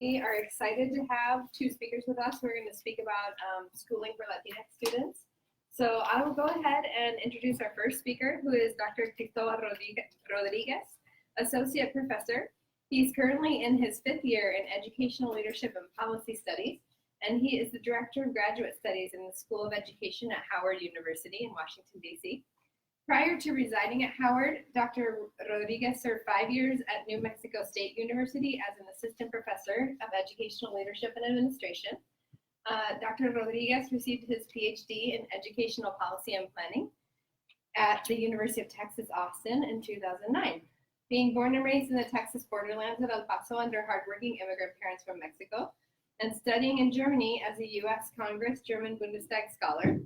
We are excited to have two speakers with us. We're going to speak about schooling for Latinx students. So I will go ahead and introduce our first speaker, who is Dr. Cristóbal Rodríguez, Associate Professor. He's currently in his 5th year in Educational Leadership and Policy Studies, and he is the Director of Graduate Studies in the School of Education at Howard University in Washington, D.C. Prior to residing at Howard, Dr. Rodríguez served 5 years at New Mexico State University as an assistant professor of educational leadership and administration. Dr. Rodríguez received his PhD in educational policy and planning at the University of Texas, Austin in 2009. Being born and raised in the Texas borderlands of El Paso under hardworking immigrant parents from Mexico, and studying in Germany as a U.S. Congress German Bundestag scholar,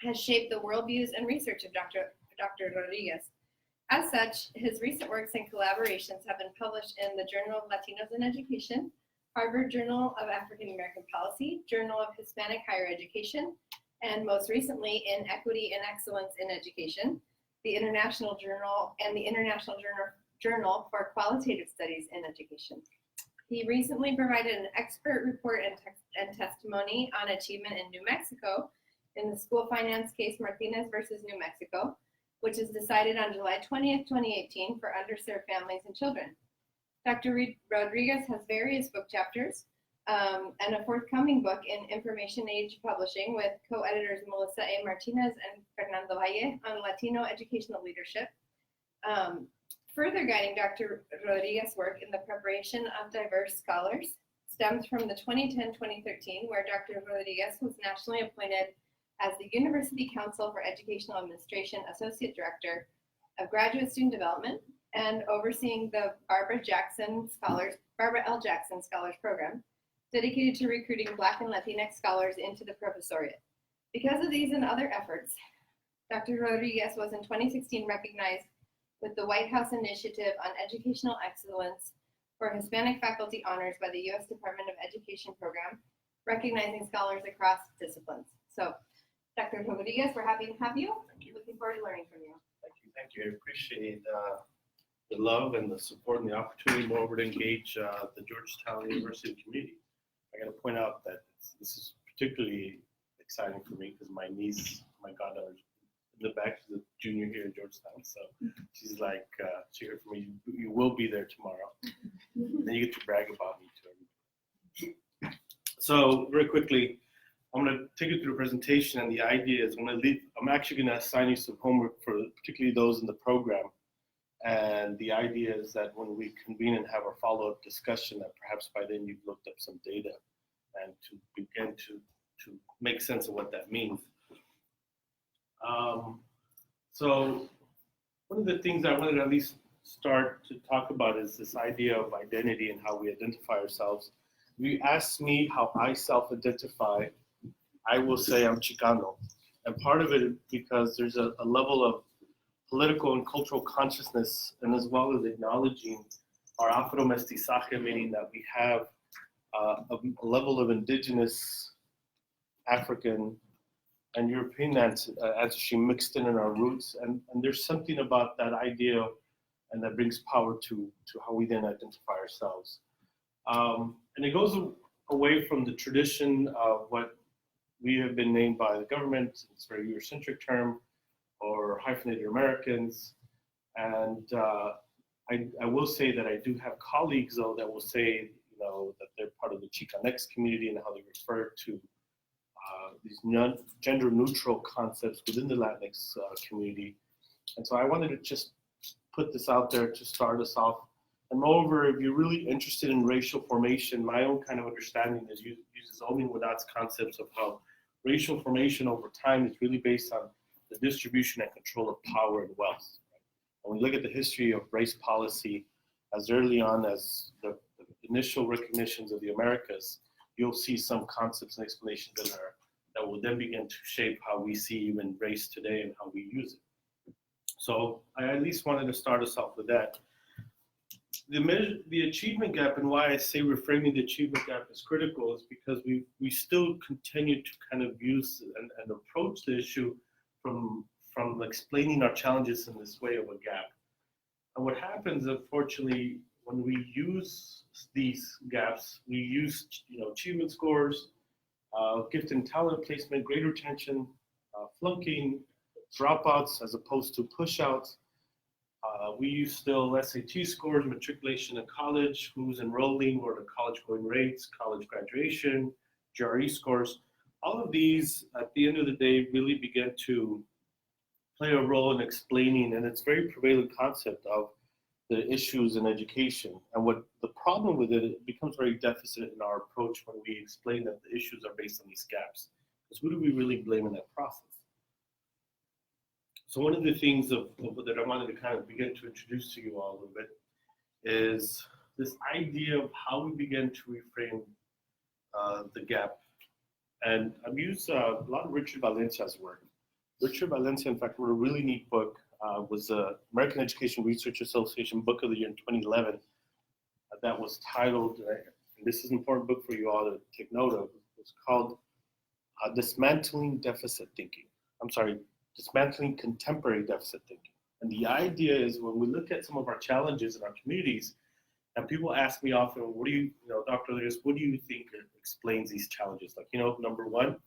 has shaped the worldviews and research of Dr. Rodríguez. As such, his recent works and collaborations have been published in the Journal of Latinos in Education, Harvard Journal of African American Policy, Journal of Hispanic Higher Education, and most recently in Equity and Excellence in Education, the International Journal and the International Journal for Qualitative Studies in Education. He recently provided an expert report and testimony on achievement in New Mexico in the school finance case Martinez versus New Mexico, which is decided on July 20th, 2018 for underserved families and children. Dr. Rodríguez has various book chapters and a forthcoming book in Information Age Publishing with co-editors Melissa A. Martinez and Fernando Valle on Latino educational leadership. Further guiding Dr. Rodríguez's work in the preparation of diverse scholars stems from the 2010-2013, where Dr. Rodríguez was nationally appointed as the University Council for Educational Administration Associate Director of Graduate Student Development and overseeing the Barbara L. Jackson Scholars Program, dedicated to recruiting Black and Latinx scholars into the professoriate. Because of these and other efforts, Dr. Rodríguez was in 2016 recognized with the White House Initiative on Educational Excellence for Hispanic Faculty Honors by the U.S. Department of Education Program, recognizing scholars across disciplines. So, Dr. Rodríguez, we're happy to have you. Thank you. Looking forward to learning from you. Thank you. I appreciate the love and the support and the opportunity moreover to engage the Georgetown University community. I got to point out that this is particularly exciting for me because my niece, my goddaughter, in the back, she's a junior here at Georgetown. So she's like, she heard from me, you will be there tomorrow. Then you get to brag about me to everybody. So very quickly, I'm going to take you through the presentation, and the idea is I'm actually going to assign you some homework for particularly those in the program. And the idea is that when we convene and have our follow-up discussion, that perhaps by then you've looked up some data and to begin to make sense of what that means. So one of the things I wanted to at least start to talk about is this idea of identity and how we identify ourselves. If you ask me how I self-identify, I will say I'm Chicano. And part of it is because there's a level of political and cultural consciousness, and as well as acknowledging our afro-mestizaje, meaning that we have a level of indigenous African and European ancestry mixed in our roots. And there's something about that idea and that brings power to how we then identify ourselves. And it goes away from the tradition of what we have been named by the government. It's a very Eurocentric term, or hyphenated Americans. And I will say that I do have colleagues, though, that will say, that they're part of the Chicanx community and how they refer to these gender-neutral concepts within the Latinx community. And so I wanted to just put this out there to start us off. And moreover, if you're really interested in racial formation, my own kind of understanding is uses Omi Wadat's concepts of how racial formation over time is really based on the distribution and control of power and wealth. When we look at the history of race policy as early on as the initial recognitions of the Americas, you'll see some concepts and explanations that will then begin to shape how we see even race today and how we use it. So I at least wanted to start us off with that. The achievement gap, and why I say reframing the achievement gap is critical, is because we still continue to kind of use and approach the issue from explaining our challenges in this way of a gap. And what happens, unfortunately, when we use these gaps, we use achievement scores, gift and talent placement, grade retention, flunking, dropouts as opposed to pushouts. We use still SAT scores, matriculation in college, who's enrolling, or the college going rates, college graduation, GRE scores. All of these, at the end of the day, really begin to play a role in explaining, and it's a very prevalent concept of the issues in education. And what the problem with it, it becomes very deficit in our approach when we explain that the issues are based on these gaps. Because who do we really blame in that process? So one of the things that I wanted to kind of begin to introduce to you all a little bit is this idea of how we begin to reframe the gap. And I've used a lot of Richard Valencia's work. Richard Valencia, in fact, wrote a really neat book. Was the American Education Research Association Book of the Year in 2011. That was titled, and this is an important book for you all to take note of. It's called Dismantling Deficit Thinking. Dismantling Contemporary Deficit Thinking. And the idea is when we look at some of our challenges in our communities, and people ask me often, what do you Dr. Rodríguez, what do you think explains these challenges? Like, number one,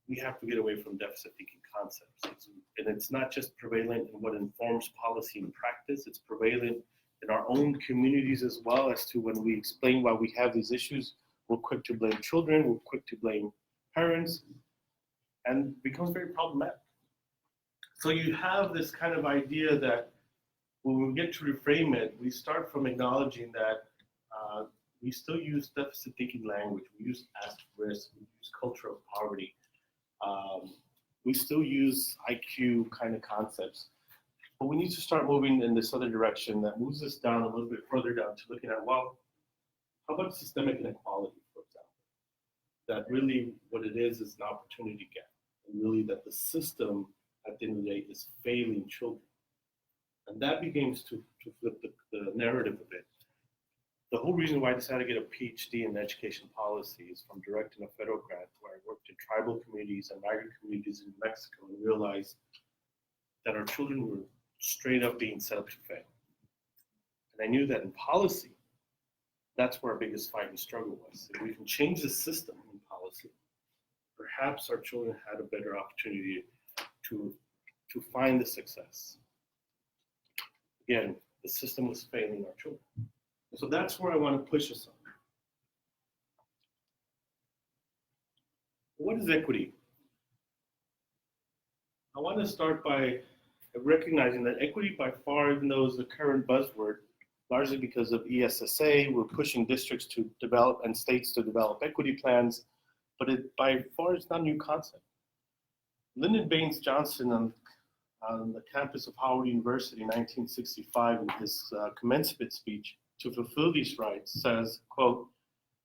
we have to get away from deficit thinking concepts. And it's not just prevalent in what informs policy and practice, it's prevalent in our own communities as well, as to when we explain why we have these issues, we're quick to blame children, we're quick to blame parents, and it becomes very problematic. So you have this kind of idea that when we get to reframe it, we start from acknowledging that we still use deficit thinking language, we use asterisk, we use culture of poverty. We still use IQ kind of concepts, but we need to start moving in this other direction that moves us down a little bit further down to looking at, well, how about systemic inequality, for example? That really what it is an opportunity gap, and really that the system at the end of the day is failing children. And that begins to flip the narrative a bit. The whole reason why I decided to get a PhD in education policy is from directing a federal grant where I worked in tribal communities and migrant communities in Mexico and realized that our children were straight up being set up to fail. And I knew that in policy, that's where our biggest fight and struggle was. If we can change the system in policy, perhaps our children had a better opportunity to find the success. Again, the system was failing our children. So that's where I want to push us on. What is equity? I want to start by recognizing that equity by far, even though is the current buzzword, largely because of ESSA, we're pushing districts to develop and states to develop equity plans, but it by far is not a new concept. Lyndon Baines Johnson on the campus of Howard University in 1965 in his commencement speech, to fulfill these rights, says, quote,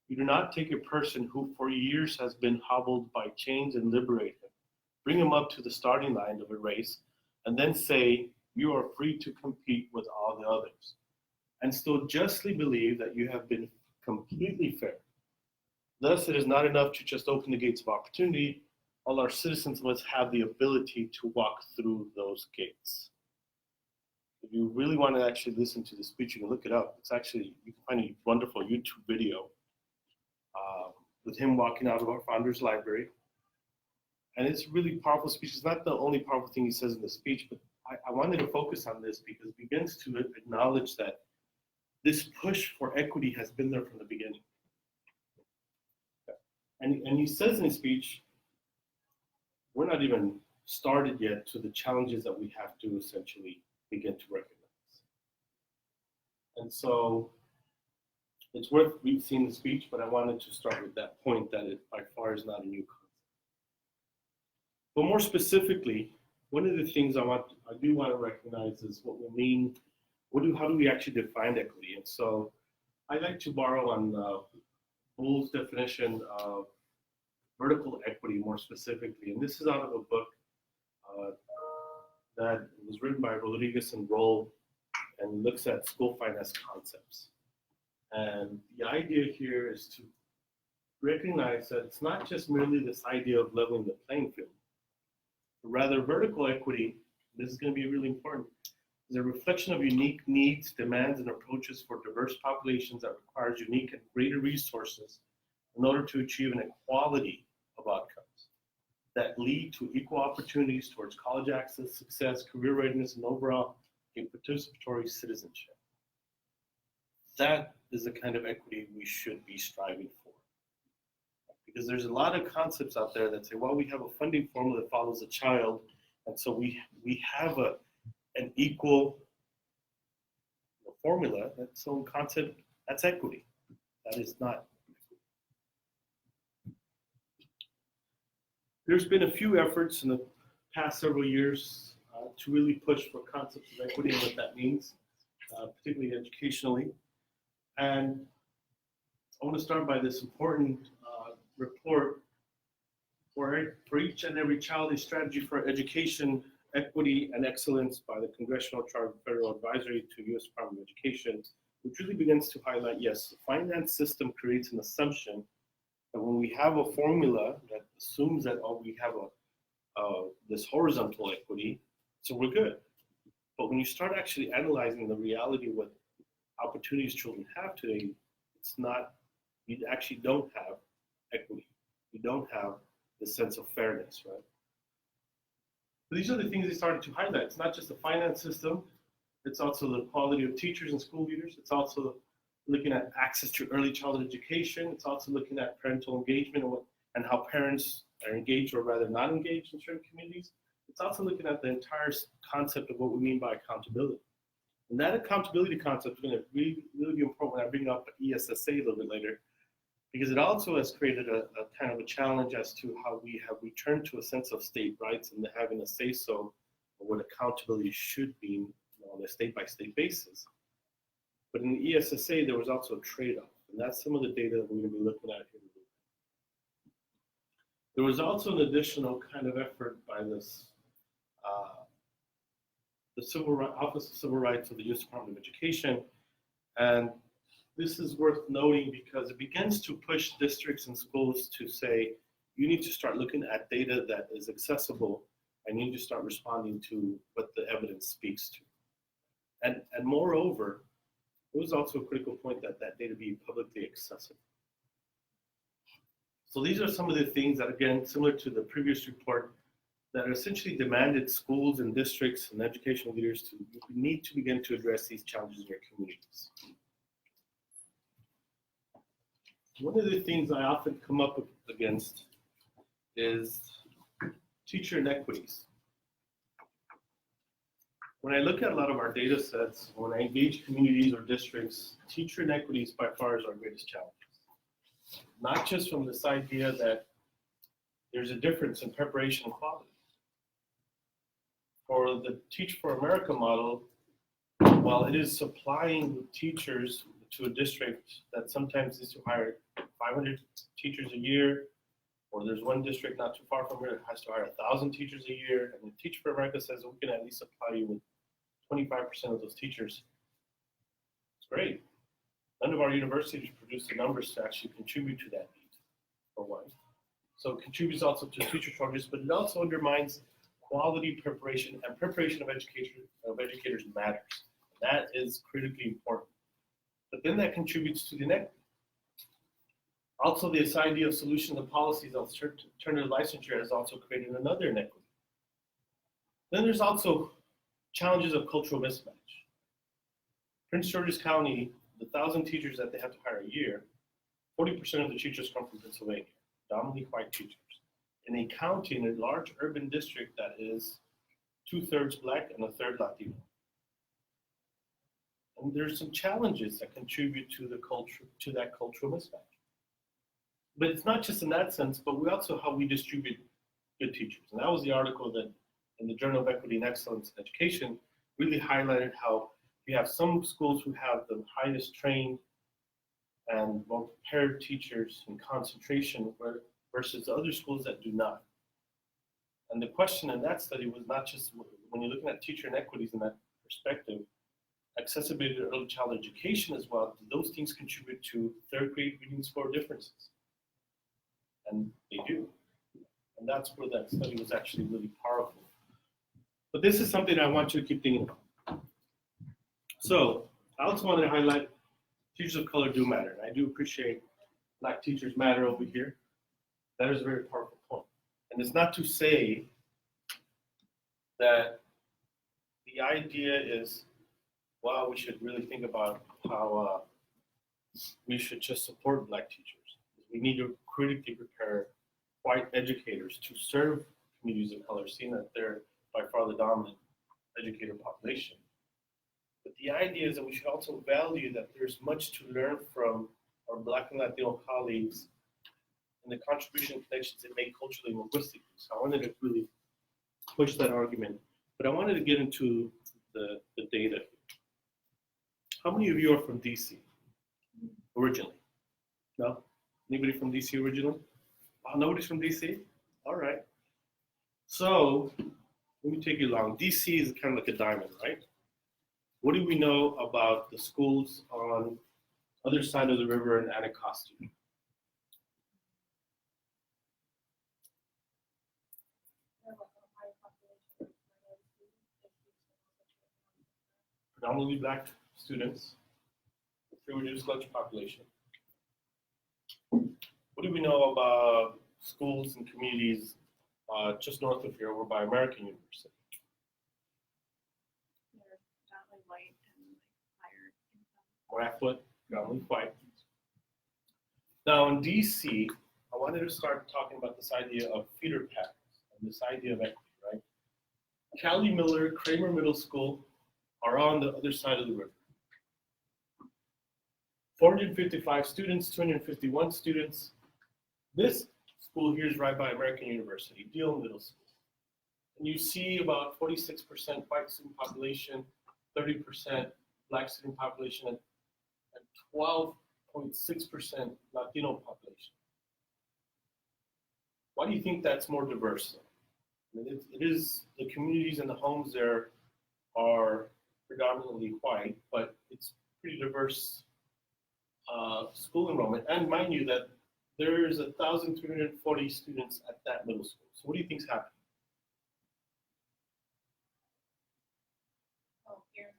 "You do not take a person who for years has been hobbled by chains and liberate him, bring him up to the starting line of a race, and then say, you are free to compete with all the others, and still justly believe that you have been completely fair. Thus, it is not enough to just open the gates of opportunity. All our citizens must have the ability to walk through those gates." If you really want to actually listen to the speech, you can look it up. It's actually, you can find a wonderful YouTube video with him walking out of our founder's library. And it's a really powerful speech. It's not the only powerful thing he says in the speech, but I wanted to focus on this because it begins to acknowledge that this push for equity has been there from the beginning. And he says in his speech, we're not even started yet to the challenges that we have to essentially begin to recognize. And so it's worth seeing the speech, but I wanted to start with that point that it by far is not a new concept. But more specifically, one of the things I do want to recognize is what we mean, how do we actually define equity? And so I like to borrow on Bull's definition of vertical equity more specifically. And this is out of a book that was written by Rodríguez and Roll and looks at school finance concepts. And the idea here is to recognize that it's not just merely this idea of leveling the playing field, but rather vertical equity, this is going to be really important, is a reflection of unique needs, demands, and approaches for diverse populations that requires unique and greater resources in order to achieve an equality of outcomes that lead to equal opportunities towards college access, success, career readiness, and overall a participatory citizenship. That is the kind of equity we should be striving for. Because there's a lot of concepts out there that say, well, we have a funding formula that follows a child, and so we have an equal formula. That's some concept, that's equity. That is not. There's been a few efforts in the past several years to really push for concepts of equity and what that means, particularly educationally. And I want to start by this important report for each and every child, a strategy for education, equity, and excellence by the Congressional Charter Federal Advisory to U.S. Department of Education, which really begins to highlight, yes, the finance system creates an assumption that when we have a formula that assumes that we have this horizontal equity, so we're good. But when you start actually analyzing the reality of what opportunities children have today, it's not, you actually don't have equity. You don't have the sense of fairness, right? But these are the things they started to highlight. It's not just the finance system, it's also the quality of teachers and school leaders. It's also looking at access to early childhood education. It's also looking at parental engagement and how parents are engaged or rather not engaged in certain communities. It's also looking at the entire concept of what we mean by accountability. And that accountability concept is going to really be important when I bring up ESSA a little bit later, because it also has created a kind of a challenge as to how we have returned to a sense of state rights and having a say-so of what accountability should be on a state-by-state basis. But in the ESSA, there was also a trade-off, and that's some of the data that we're going to be looking at here. There was also an additional kind of effort by this, the Office of Civil Rights of the U.S. Department of Education, and this is worth noting because it begins to push districts and schools to say, you need to start looking at data that is accessible, and you need to start responding to what the evidence speaks to. And moreover, it was also a critical point that that data be publicly accessible. So these are some of the things that, again, similar to the previous report, that essentially demanded schools and districts and educational leaders to need to begin to address these challenges in their communities. One of the things I often come up against is teacher inequities. When I look at a lot of our data sets, when I engage communities or districts, teacher inequities by far is our greatest challenge. Not just from this idea that there's a difference in preparation and quality. For the Teach for America model, while it is supplying teachers to a district that sometimes is to hire 500 teachers a year, or there's one district not too far from here that has to hire 1,000 teachers a year, and the Teach for America says we can at least supply you with 25% of those teachers. It's great. None of our universities produce the numbers to actually contribute to that need, for one. So it contributes also to teacher shortages, but it also undermines quality preparation, and preparation of educators matters. That is critically important. But then that contributes to the inequity. Also, this idea of solutions and policies of alternative licensure has also created another inequity. Then there's also challenges of cultural mismatch. Prince George's County, the 1,000 teachers that they have to hire a year, 40% of the teachers come from Pennsylvania, dominantly white teachers. In a county, in a large urban district that is 2/3 Black and 1/3 Latino. And there's some challenges that contribute to the culture, to that cultural mismatch. But it's not just in that sense, but we also how we distribute good teachers. And that was the article that in the Journal of Equity and Excellence in Education really highlighted how you have some schools who have the highest trained and well-prepared teachers in concentration versus other schools that do not. And the question in that study was not just when you're looking at teacher inequities in that perspective, accessibility to early childhood education as well, do those things contribute to third grade reading score differences? And they do. And that's where that study was actually really powerful. But this is something I want you to keep thinking about. So I also wanted to highlight teachers of color do matter. And I do appreciate Black teachers matter over here. That is a very powerful point. And it's not to say that the idea is, wow, we should really think about how we should just support Black teachers. We need to critically prepare white educators to serve communities of color, seeing that they're by far the dominant educator population. But the idea is that we should also value that there's much to learn from our Black and Latino colleagues and the contribution and connections they make culturally and linguistically. So I wanted to really push that argument, but I wanted to get into the data. How many of you are from DC originally? No? Anybody from DC originally? Oh, nobody's from DC? All right. So let me take you along. DC is kind of like a diamond, right? What do we know about the schools on other side of the river in Anacostia? Predominantly Black students, a reduced large population. What do we know about schools and communities just north of here over by American University? They're predominantly white and higher income. More affluent, predominantly white. Now in DC, I wanted to start talking about this idea of feeder patterns and this idea of equity, right? Callie Miller, Kramer Middle School are on the other side of the river. 455 students, 251 students. This school here is right by American University, Deal Middle School. And you see about 46% white student population, 30% Black student population, and 12.6% Latino population. Why do you think that's more diverse? I mean, it is, the communities and the homes there are predominantly white, but it's pretty diverse school enrollment. And mind you that there's 1,340 students at that middle school. So what do you think's happening? Oh, here in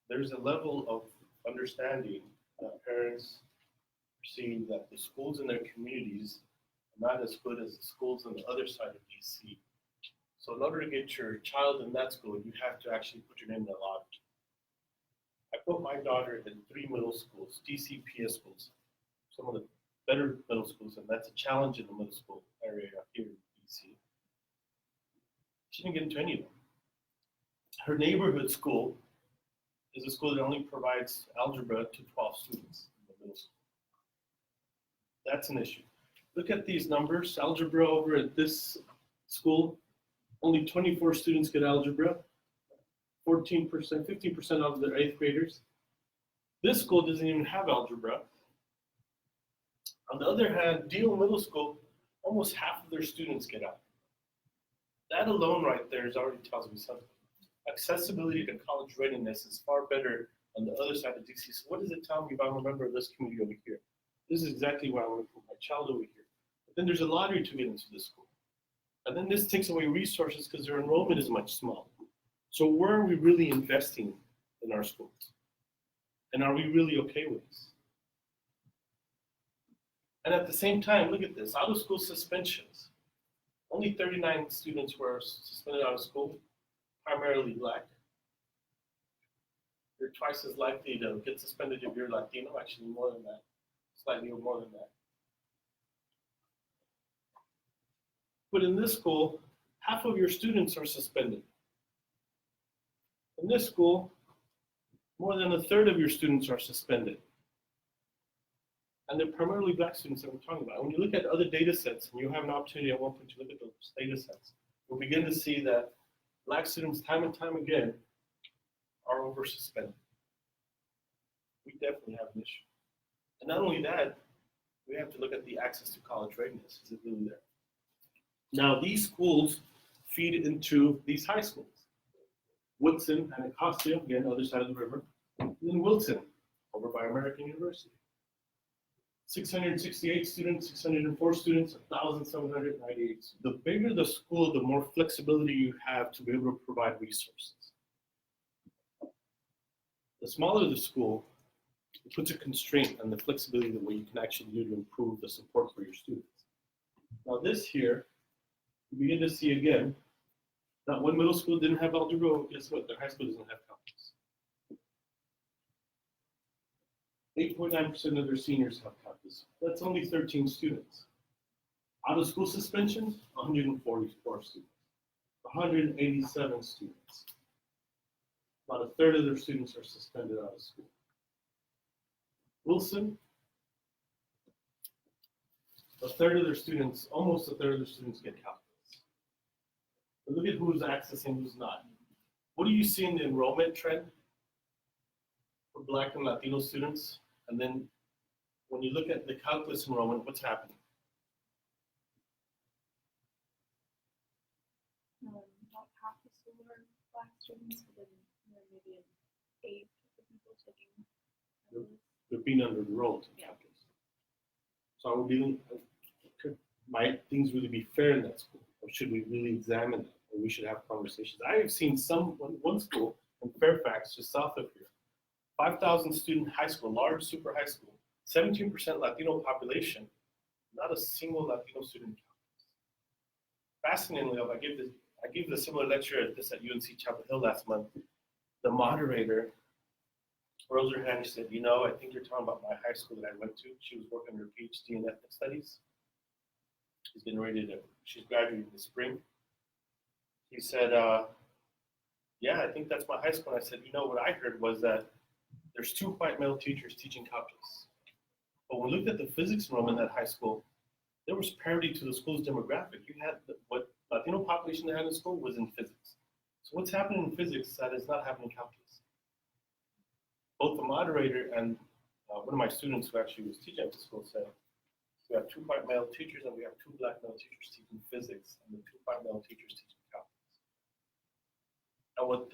There's a level of understanding that parents perceive that the schools in their communities are not as good as the schools on the other side of DC. So in order to get your child in that school, you have to actually put your name in the lottery. I put my daughter in 3 middle schools, DCPS schools, some of the better middle schools, and that's a challenge in the middle school area here in DC. She didn't get into any of them. Her neighborhood school is a school that only provides algebra to 12 students in the middle school. That's an issue. Look at these numbers. Algebra over at this school, only 24 students get algebra, 14%, 15% of their 8th graders. This school doesn't even have algebra. On the other hand, Deal Middle School, almost half of their students get out. That alone right there already tells me something. Accessibility to college readiness is far better on the other side of DC. So what does it tell me if I'm a member of this community over here? This is exactly why I want to put my child over here. But then there's a lottery to get into this school. And then this takes away resources because their enrollment is much smaller. So where are we really investing in our schools? And are we really okay with this? And at the same time, look at this, out of school suspensions. Only 39 students were suspended out of school, primarily Black. You're twice as likely to get suspended if you're Latino, actually more than that, slightly more than that. But in this school, half of your students are suspended. In this school, more than 1/3 of your students are suspended. And they're primarily Black students that we're talking about. When you look at other data sets, and you have an opportunity at one point to look at those data sets, you'll begin to see that Black students time and time again are over suspended. We definitely have an issue. And not only that, we have to look at the access to college readiness. Is it really there? Now, these schools feed into these high schools. Woodson and Anacostia, again, other side of the river, and then Wilson, over by American University. 668 students, 604 students, 1,798. The bigger the school, the more flexibility you have to be able to provide resources. The smaller the school, it puts a constraint on the flexibility of what you can actually do to improve the support for your students. Now this here, you begin to see again, that one middle school didn't have algebra, guess what? Their high school doesn't have calculus. 8.9% of their seniors have calculus. That's only 13 students. Out of school suspension, 144 students. 187 students. About a third of their students are suspended out of school. Wilson, a third of their students, almost a third of their students get calculus. But look at who's accessing, who's not. What do you see in the enrollment trend for Black and Latino students? And then when you look at the calculus enrollment, what's happening? About half the school are Black students, but then maybe an eighth of the people taking calculus. They're being under-enrolled in calculus. So are we dealing, might things really be fair in that school? Or should we really examine it? Or we should have conversations? I have seen one school in Fairfax, just south of here, 5,000 student high school, large super high school, 17% Latino population, not a single Latino student in calculus. Fascinatingly, I gave the similar lecture at UNC Chapel Hill last month. The moderator rose her hand and said, you know, I think you're talking about my high school that I went to. She was working on her PhD in ethnic studies. She's getting ready to, she's graduating this spring. He said, yeah, I think that's my high school. And I said, you know, what I heard was that there's 2 white male teachers teaching calculus. But when we looked at the physics enrollment at high school, there was parity to the school's demographic. You had what Latino population they had in school was in physics. So what's happening in physics that is not happening in calculus? Both the moderator and one of my students who actually was teaching at the school said, we have 2 white male teachers and we have 2 Black male teachers teaching physics and the 2 white male teachers teaching calculus. And what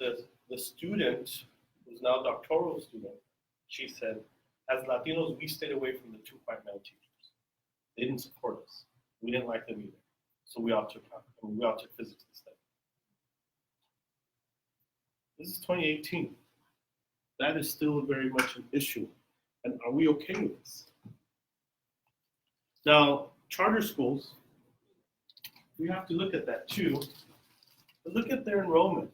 the student, who's now a doctoral student, she said, as Latinos, we stayed away from the 2 white male teachers. They didn't support us. We didn't like them either. So we all took physics instead. This is 2018. That is still very much an issue. And are we okay with this? Now, charter schools, we have to look at that too. But look at their enrollment.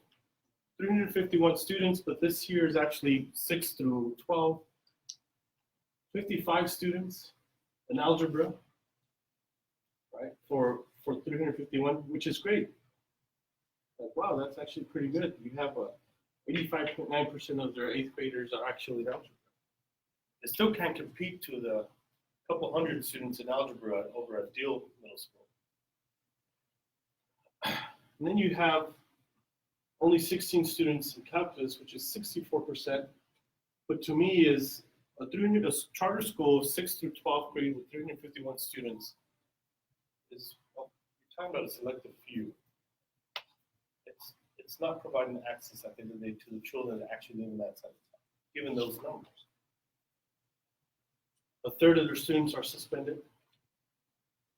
351 students, but this year is actually 6 through 12. 55 students in algebra, right, for 351, which is great. Like, wow, that's actually pretty good. You have 85.9% of their 8th graders are actually in algebra. They still can't compete to the couple hundred students in algebra over at Deal Middle School. And then you have only 16 students in calculus, which is 64%. But to me is a charter school of 6th through 12th grade with 351 students is, well, you're talking about a selective few. It's not providing access at the end of the day to the children that actually live in that side of town, given those numbers. A third of their students are suspended.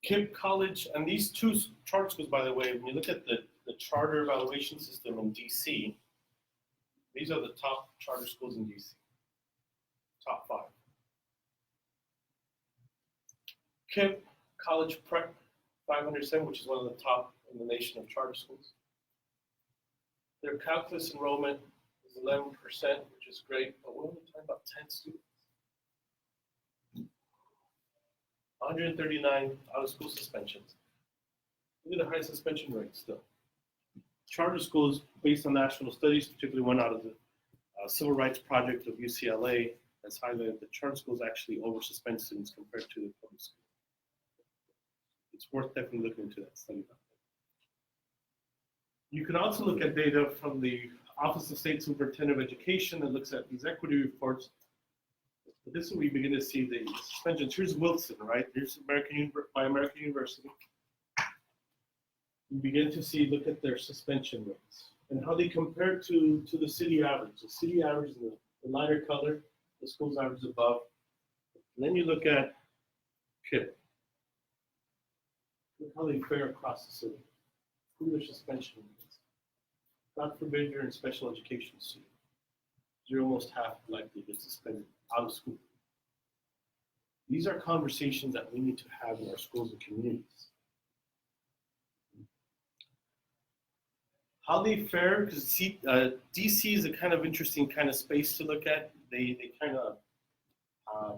KIPP College, and these 2 charter schools, by the way, when you look at the charter evaluation system in DC, these are the top charter schools in DC, top 5. KIPP College Prep 507, which is one of the top in the nation of charter schools. Their calculus enrollment is 11%, which is great, but we're only talking about 10 students. 139 out-of-school suspensions. Look at the high suspension rate still. Charter schools, based on national studies, particularly one out of the Civil Rights Project of UCLA, has highlighted that charter schools actually over-suspend students compared to the public school. It's worth definitely looking into that study. You can also look at data from the Office of State Superintendent of Education that looks at these equity reports. But this is where we begin to see the suspensions. Here's Wilson, right? Here's American University. You begin to see, look at their suspension rates and how they compare to the city average. The city average is the lighter color, the school's average above. And then you look at PIP. Look how they fare across the city. Who their suspension is. God forbid you're in special education student. You're almost half likely to get suspended out of school. These are conversations that we need to have in our schools and communities. How they fare, because DC is a kind of interesting kind of space to look at. They kind of,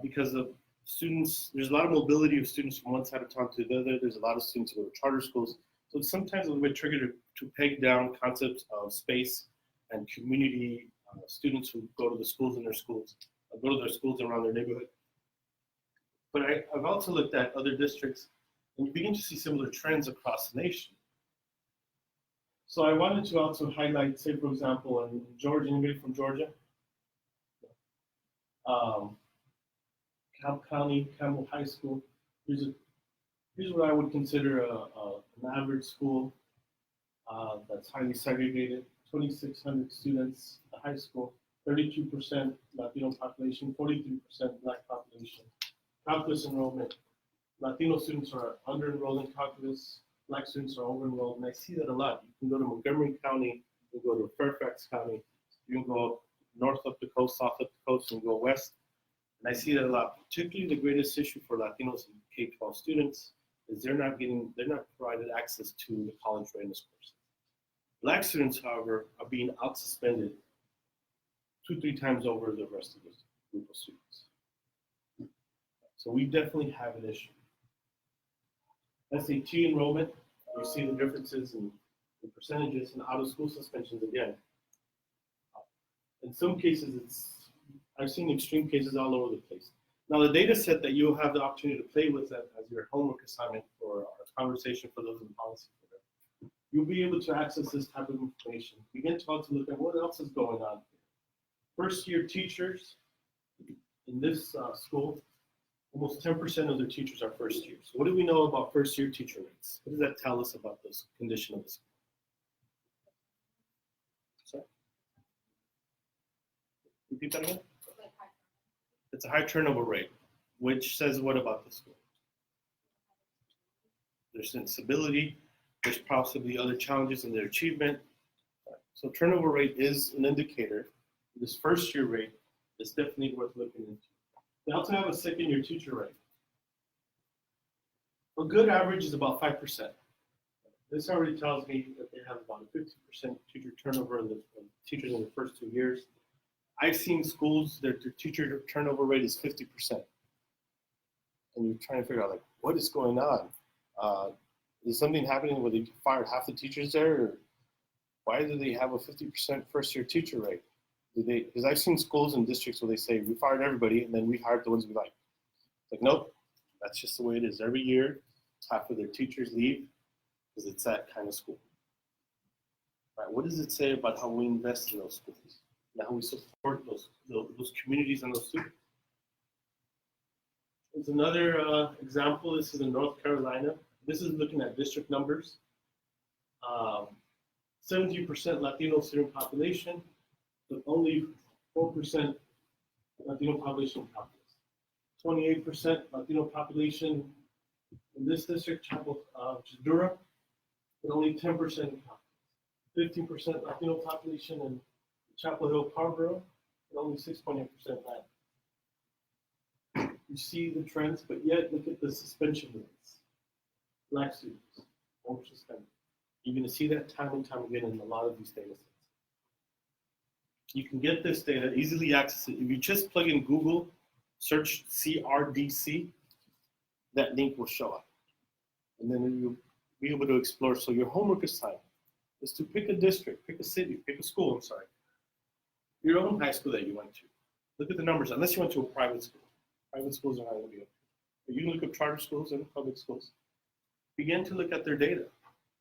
because of students, there's a lot of mobility of students from one side of town to the other. There's a lot of students who go to charter schools. So it's sometimes a little bit tricky to peg down concepts of space and community students who go to the schools in their schools, go to their schools around their neighborhood. But I've also looked at other districts, and you begin to see similar trends across the nation. So I wanted to also highlight, say, for example, in Georgia, anybody from Georgia? Cobb County, Campbell High School. Here's what I would consider an average school that's highly segregated. 2,600 students, the high school, 32% Latino population, 43% Black population. Calculus enrollment, Latino students are under-enrolled in calculus, Black students are over-enrolled, and I see that a lot. You can go to Montgomery County, you can go to Fairfax County, you can go north up the coast, south up the coast, and go west. And I see that a lot. Particularly the greatest issue for Latinos and K-12 students is they're not provided access to the college readiness courses. Black students, however, are being out-suspended 2-3 times over the rest of the group of students. So we definitely have an issue. SAT enrollment, you see the differences in the percentages and out-of-school suspensions again. In some cases, I've seen extreme cases all over the place. Now the data set that you'll have the opportunity to play with that as your homework assignment for our conversation for those in policy, you'll be able to access this type of information. Begin to also look at what else is going on here. First year teachers in this school, almost 10% of their teachers are first years. So what do we know about first year teacher rates? What does that tell us about this condition of the school? Sorry? Repeat that again? It's a high turnover rate, which says what about the school? There's instability, there's possibly other challenges in their achievement. So turnover rate is an indicator. This first year rate is definitely worth looking into. They also have a second year teacher rate. A good average is about 5%. This already tells me that they have about a 50% teacher turnover in the teachers in the first 2 years. I've seen schools that their teacher turnover rate is 50%. And you're trying to figure out, like, what is going on? Is something happening where they fired half the teachers there? Or why do they have a 50% first year teacher rate? Because I've seen schools and districts where they say, we fired everybody and then we hired the ones we like. It's like, nope, that's just the way it is. Every year, half of their teachers leave because it's that kind of school. Right, what does it say about how we invest in those schools and how we support those communities and those students? There's another example. This is in North Carolina. This is looking at district numbers. 17% Latino student population, but only 4% Latino population calculus. 28% Latino population in this district, which is Durham, but only 10% in calculus. 15% Latino population in Chapel Hill, Carborough, and only 6.8% Latin. You see the trends, but yet look at the suspension rates. Black students, over suspended. You're going to see that time and time again in a lot of these data sets. You can get this data, easily access it. If you just plug in Google, search CRDC, that link will show up. And then you'll be able to explore. So your homework assignment is to pick a district, pick a city, pick a school, your own high school that you went to. Look at the numbers, unless you went to a private school. Private schools are not going to be okay. But you can look at charter schools and public schools. Begin to look at their data.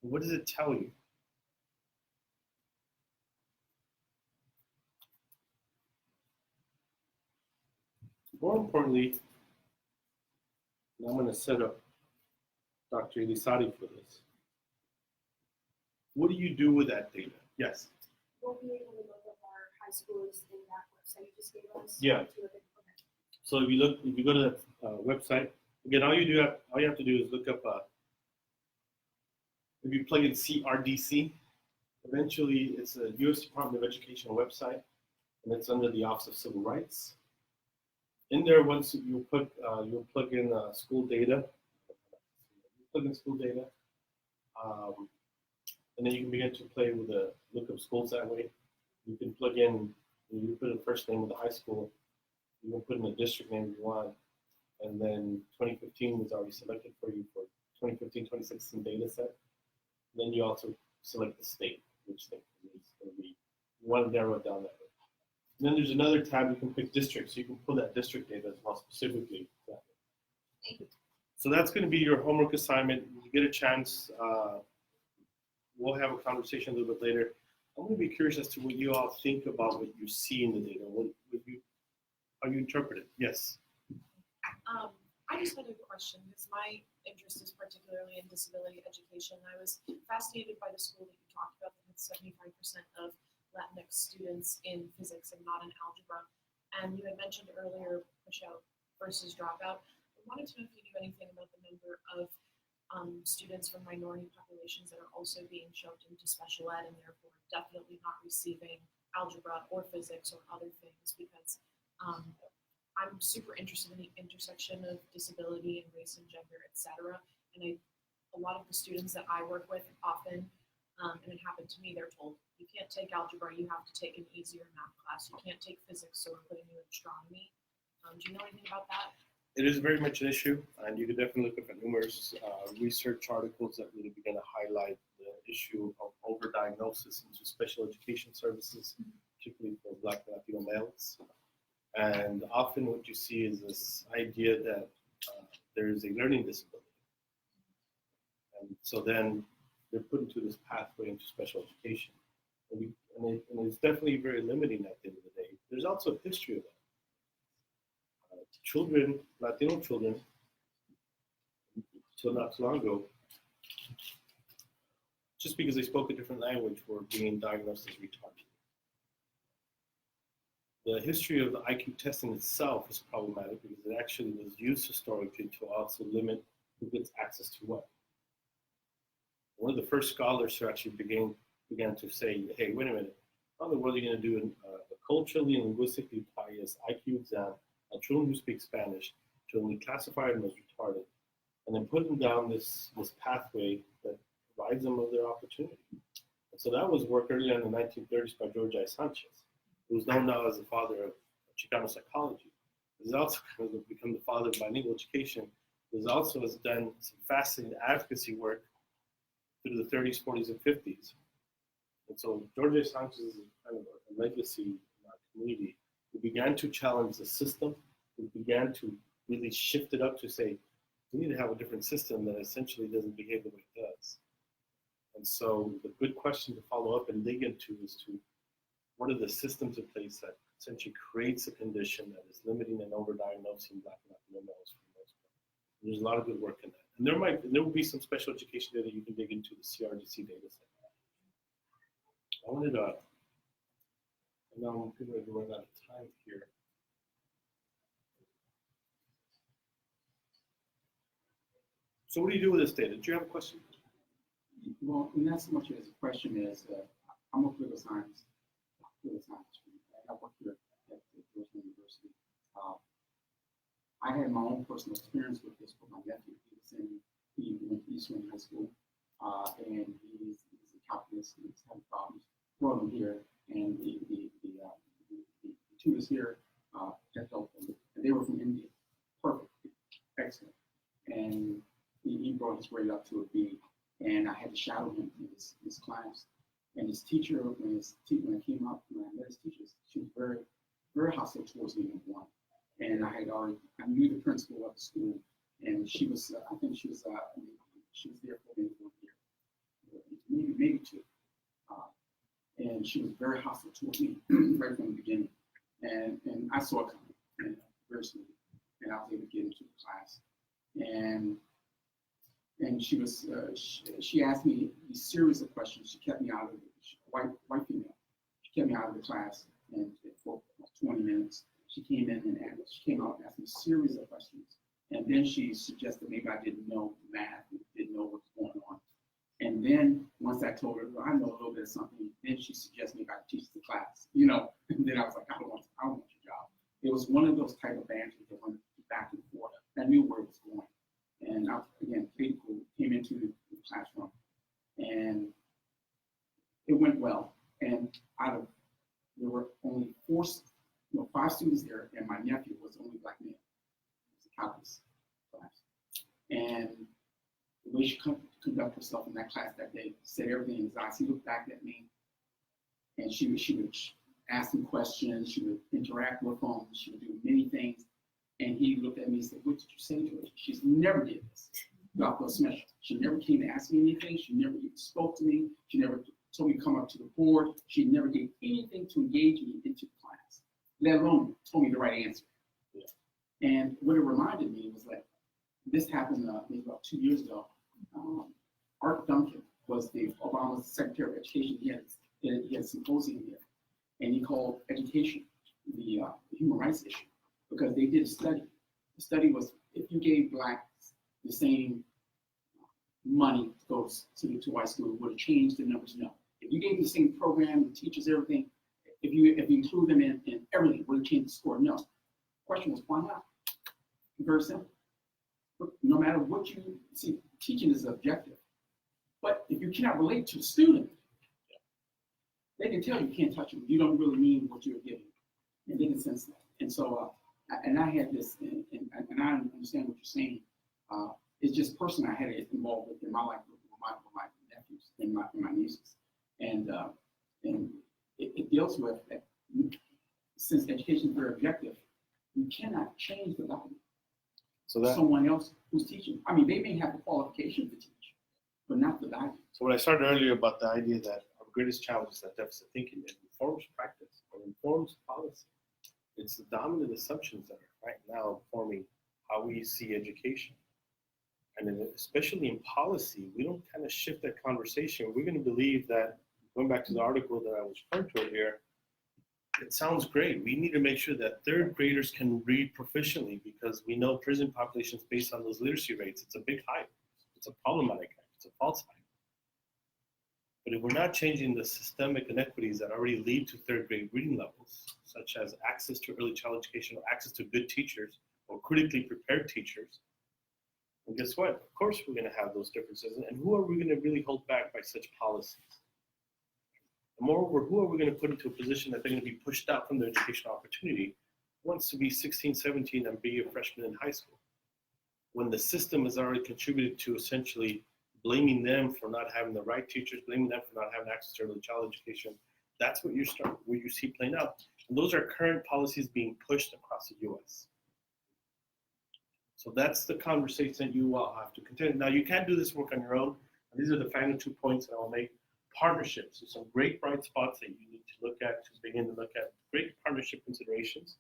What does it tell you? More importantly, and I'm going to set up Dr. Irizarry for this. What do you do with that data? Yes? We'll be able to look up our high schools in that website you just gave us. Yeah. So if you go to that website, Again, all you have to do is look up if you plug in CRDC. Eventually, it's a U.S. Department of Education website, and it's under the Office of Civil Rights. In there, once you put you'll plug in school data. Plug in school data, and then you can begin to play with the look up schools that way. You can plug in. You put in the first name of the high school. You can put in the district name you want, and then 2015 was already selected for you for 2015-2016 data set. Then you also select the state, which state is going to be. You want to narrow it down that way. And then there's another tab you can pick districts, so you can pull that district data as well specifically. Thank you. So that's going to be your homework assignment. When you get a chance, we'll have a conversation a little bit later. I'm going to be curious as to what you all think about what you see in the data. How you interpret it? Yes. I just had a question because my interest is particularly in disability education. I was fascinated by the school that you talked about that had 75% of Latinx students in physics and not in algebra. And you had mentioned earlier push-out versus dropout. I wanted to know if you knew anything about the number of students from minority populations that are also being shoved into special ed and therefore definitely not receiving algebra or physics or other things, because I'm super interested in the intersection of disability and race and gender, et cetera. And a lot of the students that I work with often, and it happened to me, they're told, you can't take algebra, you have to take an easier math class. You can't take physics, so we're putting you in astronomy. Do you know anything about that? It is very much an issue, and you can definitely look up at numerous research articles that really begin to highlight the issue of overdiagnosis into special education services, particularly for Black and Latino males. And often what you see is this idea that there is a learning disability. And so then they're put into this pathway into special education. And it's definitely very limiting at the end of the day. There's also a history of that. Children, Latino children, till not too long ago, just because they spoke a different language, were being diagnosed as retarded. The history of the IQ testing itself is problematic because it actually was used historically to also limit who gets access to what. One of the first scholars who actually began to say, hey, wait a minute, how in the world are you going to do a culturally and linguistically biased IQ exam on children who speak Spanish, to only classify them as retarded, and then put them down this pathway that provides them of their opportunity. And so that was work early on in the 1930s by George I. Sanchez, who is known now as the father of Chicano psychology. He's also kind of become the father of bilingual education. He also has done some fascinating advocacy work through the 30s, 40s, and 50s. And so George A. Sanchez is kind of a legacy in our community. We began to challenge the system. We began to really shift it up to say, we need to have a different system that essentially doesn't behave the way it does. And so the good question to follow up and dig into is to, what are the systems in place that essentially creates a condition that is limiting and overdiagnosing Black and Latino males for the most part? And there's a lot of good work in that. And there will be some special education data you can dig into the CRDC data set. I wanted to, I know people are running out of time here. So what do you do with this data? Did you have a question? Well, not so much as a question as I'm a political science student. I work here at Georgetown University. I had my own personal experience with this with my nephew. He went to Eastern High School, and he's a calculus, and he's having problems. Brought him here, and the tutors here have helped him, and they were from India. Perfect, excellent, and he brought his grade up to a B, and I had to shadow him in his class. And his teacher, when I came up, when I met his teacher, she was very, very hostile towards me, number one. And I knew the principal of the school, and she was, I think she was there for maybe 1 year, maybe 2. And she was very hostile towards me right from the beginning. And I saw it coming, very slowly, and I was able to get into the class. And she was, she asked me a series of questions. She kept me out of it. White female. She kept me out of the class and for 20 minutes. She came in and she came out and asked me a series of questions. And then she suggested maybe I didn't know math, and didn't know what's going on. And then once I told her, well, I know a little bit of something, then she suggested maybe I teach the class, you know. And then I was like, I don't want your job. It was one of those type of banters that went back and forth. I knew where it was going. And I, again, pretty cool, came into the classroom, and it went well. And there were only 5 students there, and my nephew was the only black male. It was a calculus class. And the way she conducted herself in that class that day, said everything in his eyes. He looked back at me, and she would ask him questions, she would interact with him, she would do many things. And he looked at me and said, what did you say to her? She's never did this throughout the semester. She never came to ask me anything. She never even spoke to me. She never told me to come up to the board. She never did anything to engage me into the class, let alone told me the right answer. Yeah. And what it reminded me was that this happened maybe about 2 years ago. Art Duncan was the Obama's Secretary of Education. He had a symposium here, and he called education the human rights issue, because they did a study. The study was, if you gave blacks the same money to go to white school, would it change the numbers? No. If you gave them the same program, the teachers, everything, if you include them in everything, would it change the score? No. The question was, why not? Very simple. No matter what you see, teaching is objective. But if you cannot relate to the student, they can tell you can't touch them. You don't really mean what you're giving. And they can sense that. And so, and I had this, and I understand what you're saying. It's just personally, I had it involved with in my life with my nephews and my nieces. And it deals with that, since education is very objective, you cannot change the value. So that Someone else who's teaching. I mean, they may have the qualification to teach, but not the value. So when I started earlier about the idea that our greatest challenge is that deficit thinking, it informs practice or informs policy. It's the dominant assumptions that are right now forming how we see education. And then especially in policy, we don't kind of shift that conversation. We're going to believe that, going back to the article that I was referring to earlier, it sounds great. We need to make sure that 3rd graders can read proficiently, because we know prison populations based on those literacy rates. It's a big hype. It's a problematic hype. It's a false hype. But if we're not changing the systemic inequities that already lead to 3rd grade reading levels, such as access to early child education or access to good teachers or critically prepared teachers, and guess what? Of course we're going to have those differences. And who are we going to really hold back by such policies? And moreover, who are we going to put into a position that they're going to be pushed out from their educational opportunity, wants to be 16, 17 and be a freshman in high school, when the system has already contributed to essentially blaming them for not having the right teachers, blaming them for not having access to early child education? That's what you see playing out. And those are current policies being pushed across the U.S. So that's the conversation that you all have to continue. Now, you can't do this work on your own. And these are the final 2 points that I'll make. Partnerships. So some great bright spots that you need to look at, to begin to look at. Great partnership considerations.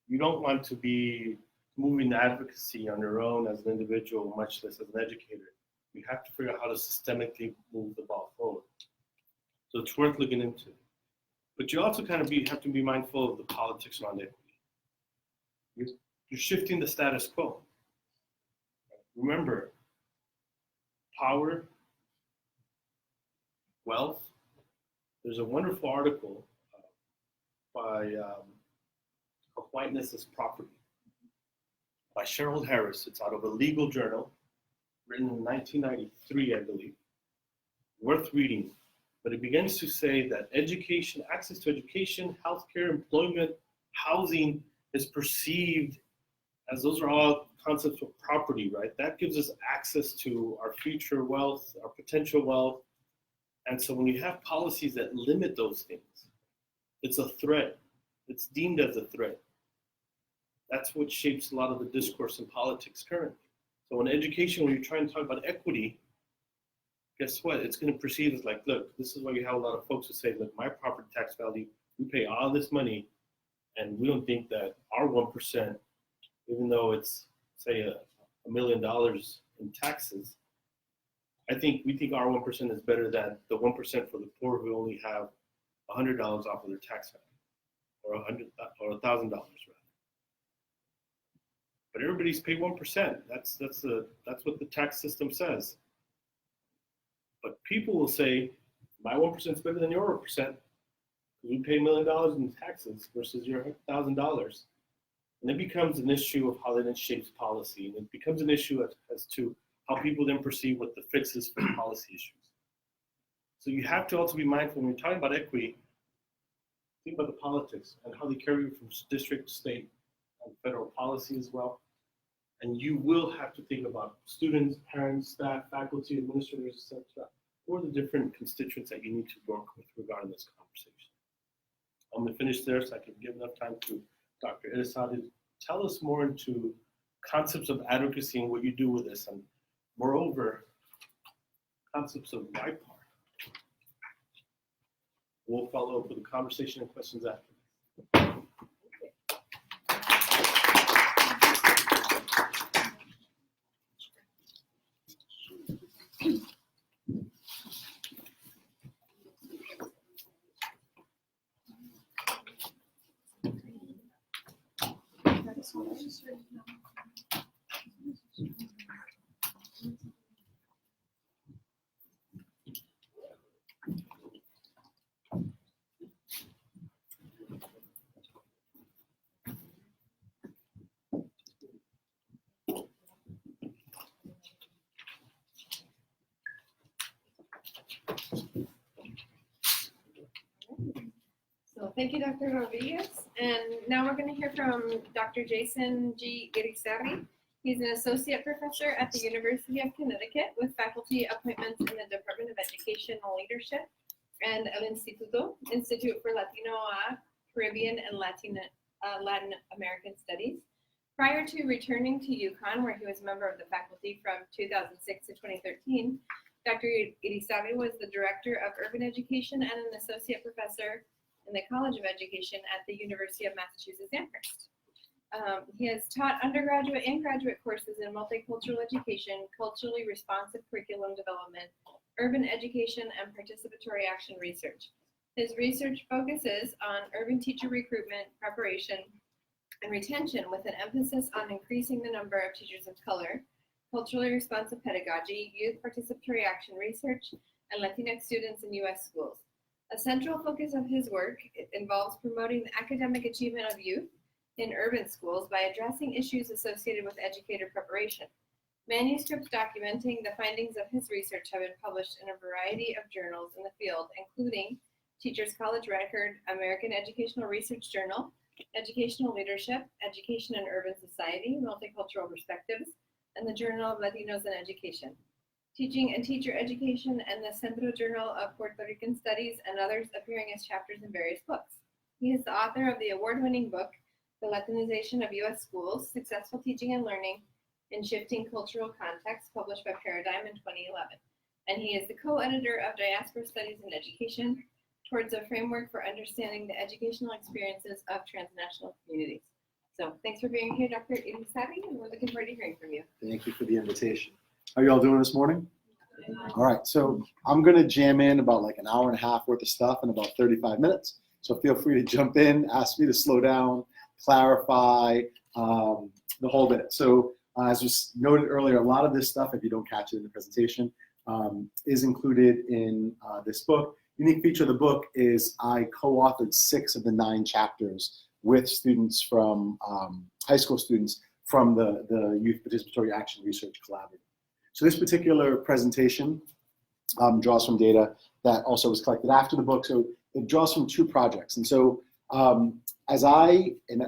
You don't want to be moving advocacy on your own as an individual, much less as an educator. You have to figure out how to systemically move the ball forward. So it's worth looking into. But you also kind of have to be mindful of the politics around equity. You're shifting the status quo. Remember, power, wealth. There's a wonderful article by Whiteness as Property by Cheryl Harris. It's out of a legal journal, written in 1993, I believe. Worth reading. But it begins to say that education, access to education, healthcare, employment, housing is perceived as those are all concepts of property, right? That gives us access to our future wealth, our potential wealth. And so when you have policies that limit those things, it's a threat. It's deemed as a threat. That's what shapes a lot of the discourse in politics currently. So in education, when you're trying to talk about equity, guess what? It's going to perceive as like, look, this is why you have a lot of folks who say, look, my property tax value, we pay all this money, and we don't think that our 1%, even though it's, say, $1 million in taxes, we think our 1% is better than the 1% for the poor who only have $100 off of their tax value, or $1,000 rather. but everybody's paid 1%. That's what the tax system says. But people will say, my 1% is better than your 1%. We pay $1 million in taxes versus your $1,000. And it becomes an issue of how that then shapes policy. And it becomes an issue as to how people then perceive what the fix is for policy issues. So you have to also be mindful when you're talking about equity, think about the politics and how they carry you from district, state, and federal policy as well. And you will have to think about students, parents, staff, faculty, administrators, etc., or the different constituents that you need to work with regarding this conversation. I'm going to finish there so I can give enough time to Dr. Irizarry to tell us more into concepts of advocacy and what you do with this, and moreover, concepts of YPAR. We'll follow up with a conversation and questions after. So thank you, Dr. Rodríguez. And now we're going to hear from Dr. Jason G. Irizarry. He's an associate professor at the University of Connecticut with faculty appointments in the Department of Education and Leadership and El Instituto, Institute for Latino, Caribbean, and Latin American Studies. Prior to returning to UConn, where he was a member of the faculty from 2006 to 2013, Dr. Irizarry was the director of urban education and an associate professor in the College of Education at the University of Massachusetts Amherst. He has taught undergraduate and graduate courses in multicultural education, culturally responsive curriculum development, urban education, and participatory action research. His research focuses on urban teacher recruitment, preparation, and retention with an emphasis on increasing the number of teachers of color, culturally responsive pedagogy, youth participatory action research, and Latinx students in U.S. schools. A central focus of his work involves promoting the academic achievement of youth in urban schools by addressing issues associated with educator preparation. Manuscripts documenting the findings of his research have been published in a variety of journals in the field, including Teachers College Record, American Educational Research Journal, Educational Leadership, Education and Urban Society, Multicultural Perspectives, and the Journal of Latinos in Education, Teaching and Teacher Education, and the Centro Journal of Puerto Rican Studies, and others appearing as chapters in various books. He is the author of the award-winning book, The Latinization of U.S. Schools, Successful Teaching and Learning in Shifting Cultural Contexts, published by Paradigm in 2011. And he is the co-editor of Diaspora Studies in Education, Towards a Framework for Understanding the Educational Experiences of Transnational Communities. So thanks for being here, Dr. Irizarry, and we're looking forward to hearing from you. Thank you for the invitation. How are you all doing this morning? All right, so I'm going to jam in about like an hour and a half worth of stuff in about 35 minutes. So feel free to jump in, ask me to slow down, clarify, the whole bit. So as was noted earlier, a lot of this stuff, if you don't catch it in the presentation, is included in this book. Unique feature of the book is I co-authored 6 of the 9 chapters with students from, high school students from the Youth Participatory Action Research Collaborative. So this particular presentation draws from data that also was collected after the book. So it draws from 2 projects. And so and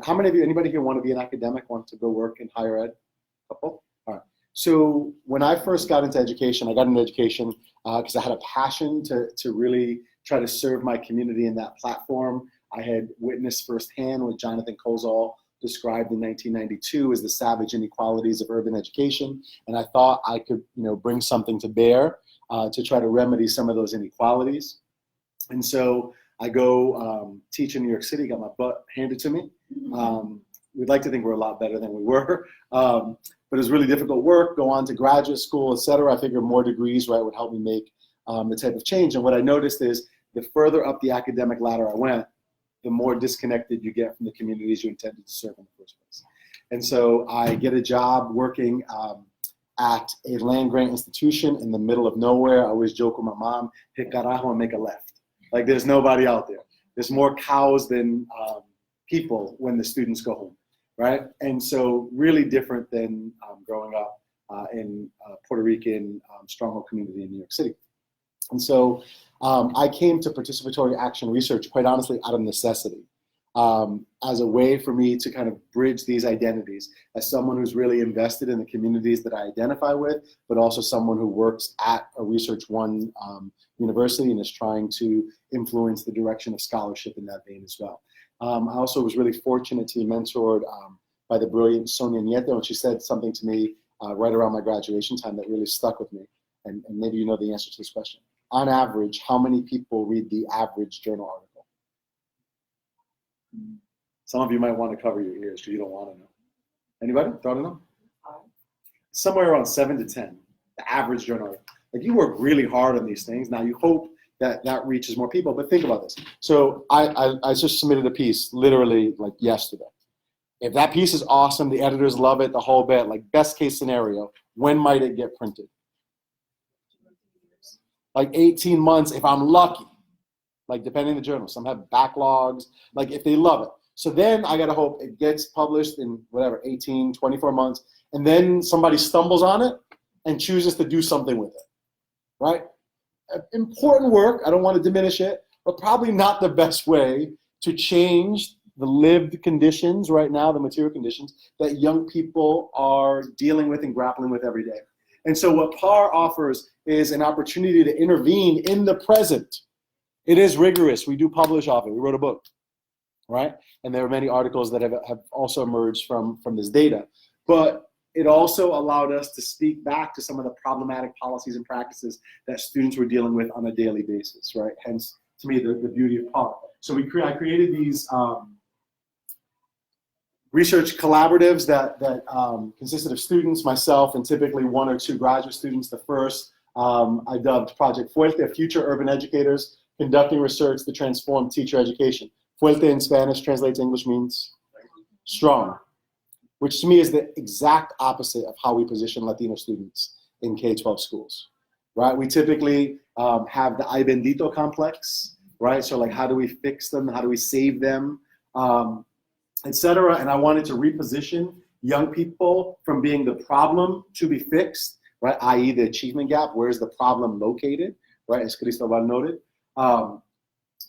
how many of you, anybody here want to be an academic, want to go work in higher ed? Couple? All right. So when I first got into education, I got into education because I had a passion to really try to serve my community in that platform. I had witnessed firsthand what Jonathan Kozol described in 1992 as the savage inequalities of urban education. And I thought I could, bring something to bear to try to remedy some of those inequalities. And so I go teach in New York City, got my butt handed to me. We'd like to think we're a lot better than we were, but it was really difficult work, go on to graduate school, et cetera. I figured more degrees, right, would help me make the type of change. And what I noticed is the further up the academic ladder I went, the more disconnected you get from the communities you intended to serve in the first place. And so I get a job working at a land grant institution in the middle of nowhere. I always joke with my mom, hit carajo and make a left. Like there's nobody out there. There's more cows than people when the students go home, right? And so really different than growing up in Puerto Rican stronghold community in New York City. And so I came to participatory action research, quite honestly, out of necessity, as a way for me to kind of bridge these identities as someone who's really invested in the communities that I identify with, but also someone who works at a Research One university and is trying to influence the direction of scholarship in that vein as well. I also was really fortunate to be mentored by the brilliant Sonia Nieto, and she said something to me right around my graduation time that really stuck with me. And maybe you know the answer to this question. On average, how many people read the average journal article? Some of you might want to cover your ears because you don't want to know. Anybody? Thought to know? Somewhere around 7 to 10, the average journal article. Like you work really hard on these things. Now you hope that that reaches more people, but think about this. So I just submitted a piece literally like yesterday. If that piece is awesome, the editors love it, the whole bit, like best case scenario, when might it get printed? Like 18 months if I'm lucky, like depending on the journal. Some have backlogs, like if they love it. So then I gotta hope it gets published in whatever, 18, 24 months, and then somebody stumbles on it and chooses to do something with it, right? Important work, I don't want to diminish it, but probably not the best way to change the lived conditions right now, the material conditions that young people are dealing with and grappling with every day. And so what PAR offers is an opportunity to intervene in the present. It is rigorous. We do publish off it. We wrote a book, right? And there are many articles that have also emerged from this data. But it also allowed us to speak back to some of the problematic policies and practices that students were dealing with on a daily basis, right? Hence, to me, the beauty of PAR. So I created these research collaboratives that consisted of students, myself, and typically 1 or 2 graduate students. The first I dubbed Project Fuerte, Future Urban Educators Conducting Research to Transform Teacher Education. Fuerte in Spanish translates to English means strong, which to me is the exact opposite of how we position Latino students in K-12 schools, right? We typically have the ay bendito complex, right? So like, how do we fix them? How do we save them? Etc. And I wanted to reposition young people from being the problem to be fixed, right? I.e. the achievement gap, where's the problem located, right? As Cristóbal noted,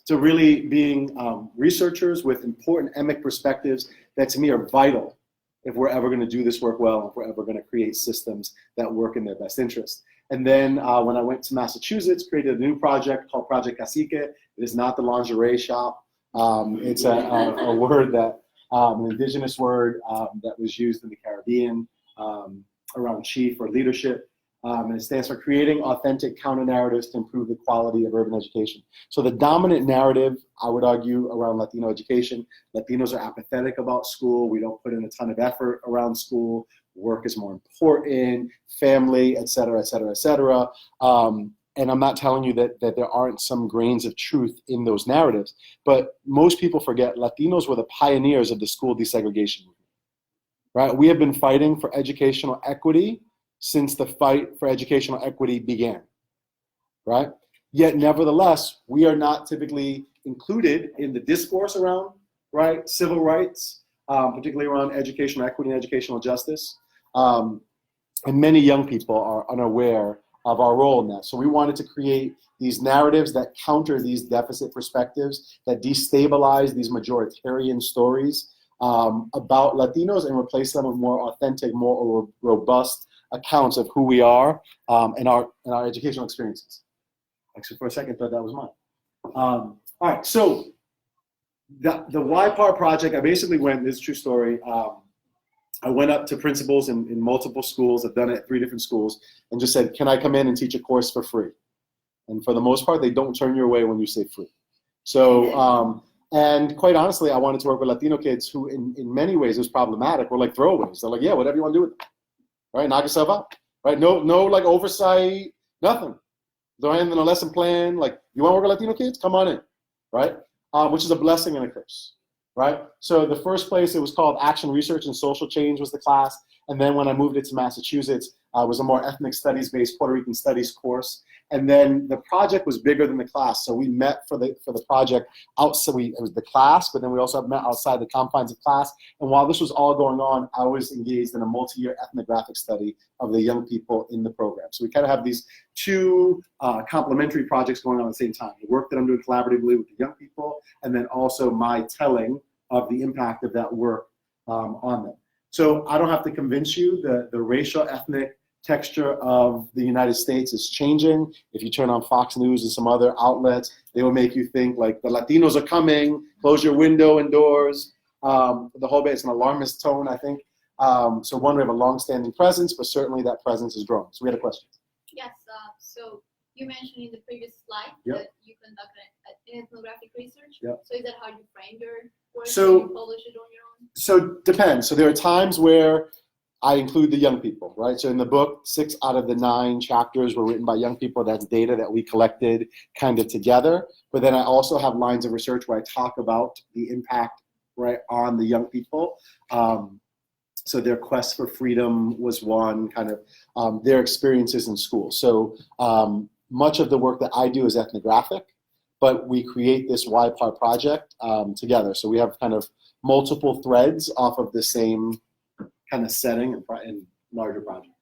to really being researchers with important emic perspectives that to me are vital if we're ever gonna do this work well, if we're ever gonna create systems that work in their best interest. And then when I went to Massachusetts, created a new project called Project Cacique. It is not the lingerie shop. It's a word that, an indigenous word that was used in the Caribbean around chief or leadership. And it stands for creating authentic counter narratives to improve the quality of urban education. So the dominant narrative, I would argue, around Latino education, Latinos are apathetic about school. We don't put in a ton of effort around school. Work is more important, family, et cetera, et cetera, et cetera. And I'm not telling you that there aren't some grains of truth in those narratives, but most people forget Latinos were the pioneers of the school desegregation movement, right? We have been fighting for educational equity since the fight for educational equity began, right? Yet nevertheless, we are not typically included in the discourse around, right, civil rights, particularly around educational equity and educational justice. And many young people are unaware of our role in that. So we wanted to create these narratives that counter these deficit perspectives, that destabilize these majoritarian stories about Latinos and replace them with more authentic, more robust accounts of who we are and our educational experiences. Actually, for a second, thought that was mine. All right, so the YPAR project, I basically went, this is a true story, I went up to principals in multiple schools, I've done it at 3 different schools, and just said, can I come in and teach a course for free? And for the most part, they don't turn you away when you say free. So, and quite honestly, I wanted to work with Latino kids who in many ways it was problematic, were like throwaways. They're like, yeah, whatever you want to do with it, right? Knock yourself out, right? No like oversight, nothing. Don't have a lesson plan. Like, you want to work with Latino kids? Come on in, right? Which is a blessing and a curse, right? So the first place it was called Action Research and Social Change was the class. And then when I moved it to Massachusetts, it was a more ethnic studies-based Puerto Rican studies course. And then the project was bigger than the class. So we met for the project outside, it was the class, but then we also met outside the confines of class. And while this was all going on, I was engaged in a multi-year ethnographic study of the young people in the program. So we kind of have these two complementary projects going on at the same time. The work that I'm doing collaboratively with the young people, and then also my telling of the impact of that work on them. So I don't have to convince you that the racial ethnic texture of the United States is changing. If you turn on Fox News and some other outlets, they will make you think like the Latinos are coming, close your window and doors. The whole bit, it's an alarmist tone, I think. So one, we have a long-standing presence, but certainly that presence is growing. So we had a question. Yes, so you mentioned in the previous slide Yep. that you conducted ethnographic research. Yep. So is that how you frame your work? So- you publish it on your own? So depends. So there are times where I include the young people, right? So in the book, 6 out of the 9 chapters were written by young people. That's data that we collected kind of together. But then I also have lines of research where I talk about the impact, right, on the young people. So their quest for freedom was one, kind of their experiences in school. So much of the work that I do is ethnographic, but we create this YPAR project together. So we have kind of multiple threads off of the same kind of setting and larger project,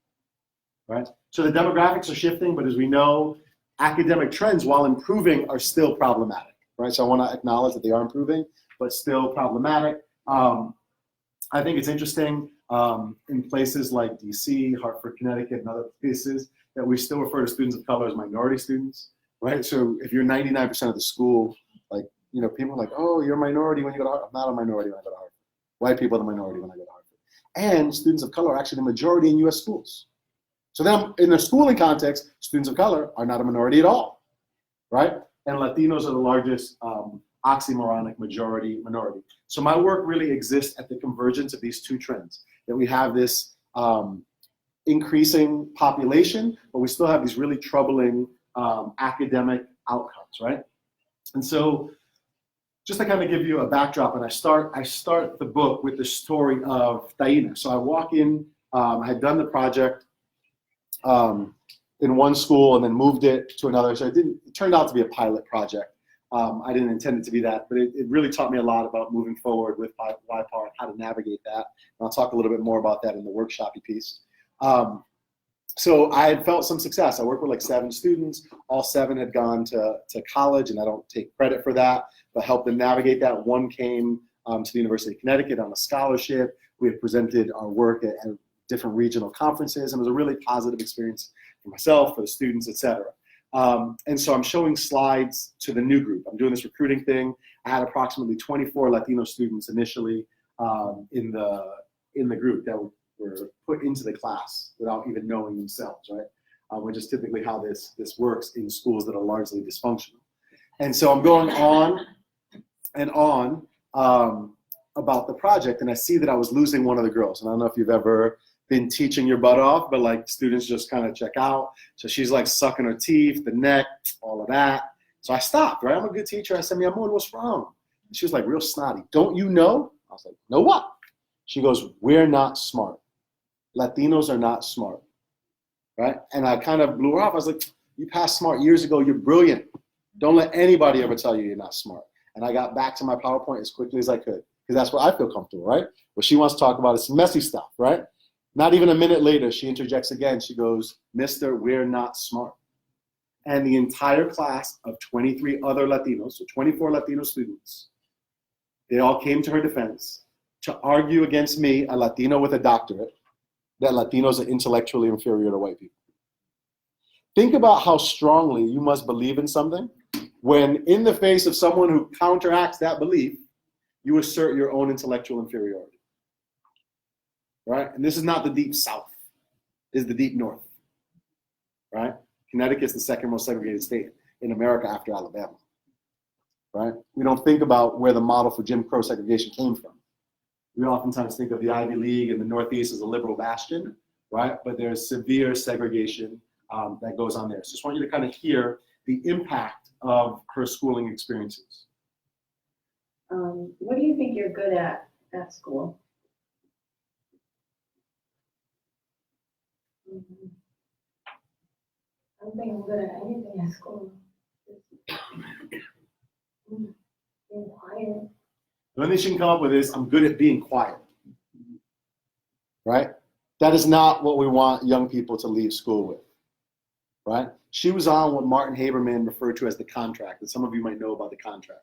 right? So the demographics are shifting, but as we know, academic trends, while improving, are still problematic, right? So I want to acknowledge that they are improving, but still problematic. I think it's interesting in places like DC, Hartford, Connecticut, and other places that we still refer to students of color as minority students, right? So if you're 99% of the school, like, you know, people are like, oh, you're a minority when you go to Hartford. I'm not a minority when I go to Hartford. White people are the minority when I go to Hartford. And students of color are actually the majority in US schools. So then in the schooling context, students of color are not a minority at all, right? And Latinos are the largest oxymoronic minority. So my work really exists at the convergence of these two trends, that we have this increasing population, but we still have these really troubling academic outcomes, right? And so just to kind of give you a backdrop, and I start the book with the story of Taina. So I walk in, I had done the project in one school and then moved it to another. So it turned out to be a pilot project. I didn't intend it to be that, but it really taught me a lot about moving forward with YPAR and how to navigate that. And I'll talk a little bit more about that in the workshop piece. So I had felt some success. I worked with like 7 students. All 7 had gone to college, and I don't take credit for that, but helped them navigate that. One came to the University of Connecticut on a scholarship. We had presented our work at different regional conferences, and it was a really positive experience for myself, for the students, et cetera. And so I'm showing slides to the new group. I'm doing this recruiting thing. I had approximately 24 Latino students initially in the group that were put into the class without even knowing themselves, right? Which is typically how this works in schools that are largely dysfunctional. And so I'm going on and on about the project, and I see that I was losing one of the girls. And I don't know if you've ever been teaching your butt off, but like students just kind of check out. So she's like sucking her teeth, the neck, all of that. So I stopped, right? I'm a good teacher. I said, mi amor, what's wrong? And she was like real snotty. Don't you know? I was like, know what? She goes, we're not smart. Latinos are not smart, right? And I kind of blew her off. I was like, you passed smart years ago. You're brilliant. Don't let anybody ever tell you you're not smart. And I got back to my PowerPoint as quickly as I could, because that's what I feel comfortable, right? What she wants to talk about is messy stuff, right? Not even a minute later, she interjects again. She goes, Mister, we're not smart. And the entire class of 23 other Latinos, so 24 Latino students, they all came to her defense to argue against me, a Latino with a doctorate, that Latinos are intellectually inferior to white people. Think about how strongly you must believe in something when in the face of someone who counteracts that belief, you assert your own intellectual inferiority. Right? And this is not the deep South. This is the deep North. Right? Connecticut's the second most segregated state in America after Alabama. Right? We don't think about where the model for Jim Crow segregation came from. We oftentimes think of the Ivy League and the Northeast as a liberal bastion, right? But there's severe segregation that goes on there. So I just want you to kind of hear the impact of her schooling experiences. What do you think you're good at school? I don't think I'm good at anything at school. Being quiet. The only thing she can come up with is, I'm good at being quiet. Right? That is not what we want young people to leave school with. Right? She was on what Martin Haberman referred to as the contract, and some of you might know about the contract.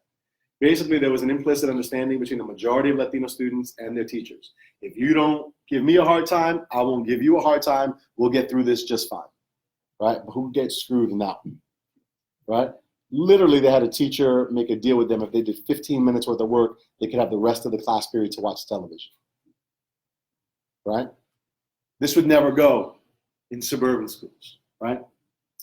Basically, there was an implicit understanding between the majority of Latino students and their teachers. If you don't give me a hard time, I won't give you a hard time. We'll get through this just fine. Right? But who gets screwed in that one? Right? Literally, they had a teacher make a deal with them. If they did 15 minutes worth of work, they could have the rest of the class period to watch television. Right? This would never go in suburban schools. Right?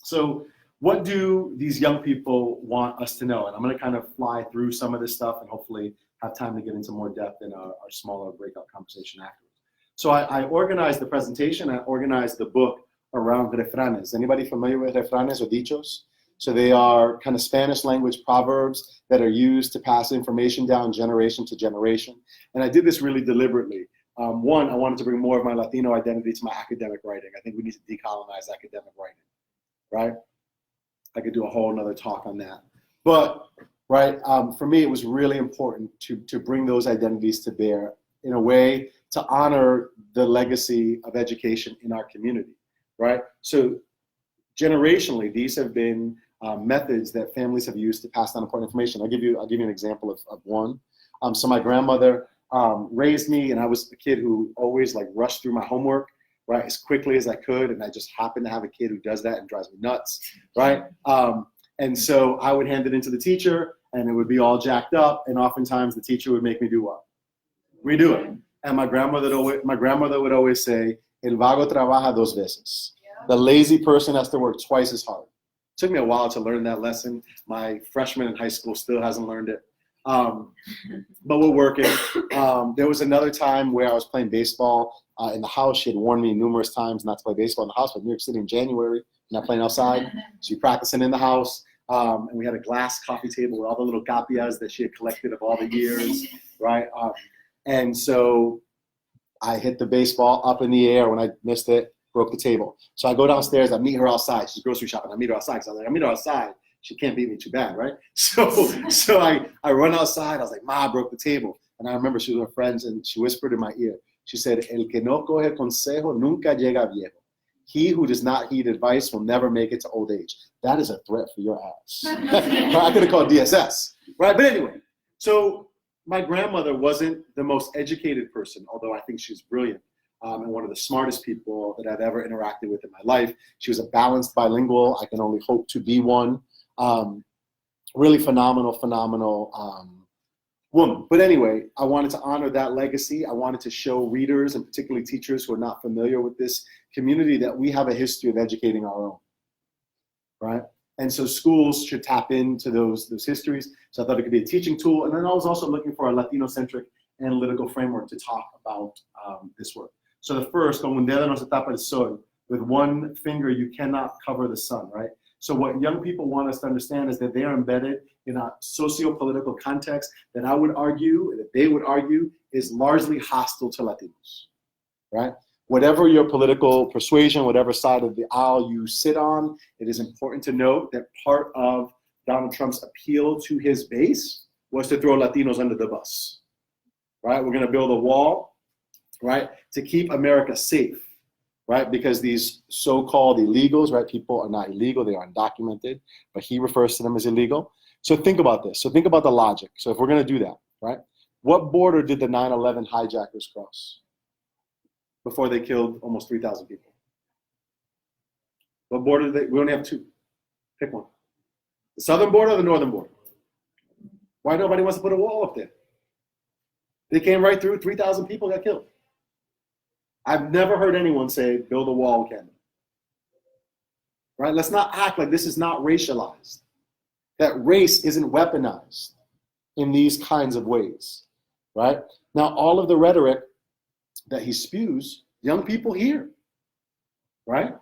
So what do these young people want us to know? And I'm going to kind of fly through some of this stuff and hopefully have time to get into more depth in our smaller breakout conversation afterwards. So I organized the presentation. I organized the book around refranes. Anybody familiar with refranes or dichos? So they are kind of Spanish language proverbs that are used to pass information down generation to generation. And I did this really deliberately. One, I wanted to bring more of my Latino identity to my academic writing. I think we need to decolonize academic writing, right? I could do a whole nother talk on that. But, right, for me, it was really important to bring those identities to bear in a way to honor the legacy of education in our community, right? So generationally, these have been methods that families have used to pass down important information. I'll give you an example of one. So my grandmother raised me, and I was a kid who always like rushed through my homework, right, as quickly as I could, and I just happened to have a kid who does that and drives me nuts, right? And so I would hand it into the teacher, and it would be all jacked up, and oftentimes the teacher would make me do what? Redo it. And my grandmother would always say, "El vago trabaja dos veces." The lazy person has to work twice as hard. It took me a while to learn that lesson. My freshman in high school still hasn't learned it. But we're working. There was another time where I was playing baseball in the house. She had warned me numerous times not to play baseball in the house, but New York City in January, not playing outside. So you're practicing in the house. And we had a glass coffee table with all the little capias that she had collected of all the years, right? And so I hit the baseball up in the air. When I missed it, broke the table. So I go downstairs, I meet her outside. She's grocery shopping. I meet her outside. So I was like, I meet her outside. She can't beat me too bad, right? So I run outside. I was like, Ma, I broke the table. And I remember she was with her friends, and she whispered in my ear. She said, "El que no coge consejo nunca llega viejo." He who does not heed advice will never make it to old age. That is a threat for your ass. I could have called DSS, right? But anyway, so my grandmother wasn't the most educated person, although I think she's brilliant. And one of the smartest people that I've ever interacted with in my life. She was a balanced bilingual. I can only hope to be one. Really phenomenal woman. But anyway, I wanted to honor that legacy. I wanted to show readers, and particularly teachers who are not familiar with this community, that we have a history of educating our own, right? And so schools should tap into those histories. So I thought it could be a teaching tool. And then I was also looking for a Latino-centric analytical framework to talk about this work. So the first, con un dedo no se tapa el sol, with one finger you cannot cover the sun, right? So what young people want us to understand is that they are embedded in a socio-political context that I would argue, that they would argue, is largely hostile to Latinos, right? Whatever your political persuasion, whatever side of the aisle you sit on, it is important to note that part of Donald Trump's appeal to his base was to throw Latinos under the bus, right? We're gonna build a wall, right, to keep America safe. Right, because these so-called illegals, right, people are not illegal, they are undocumented, but he refers to them as illegal. So think about this. So think about the logic. So if we're going to do that, right, what border did the 9/11 hijackers cross before they killed almost 3,000 people? What border did they? We only have two. Pick one. The southern border or the northern border? Why nobody wants to put a wall up there? They came right through, 3,000 people got killed. I've never heard anyone say, build a wall, Canada. Right? Let's not act like this is not racialized. That race isn't weaponized in these kinds of ways. Right? Now, all of the rhetoric that he spews, young people hear. Right?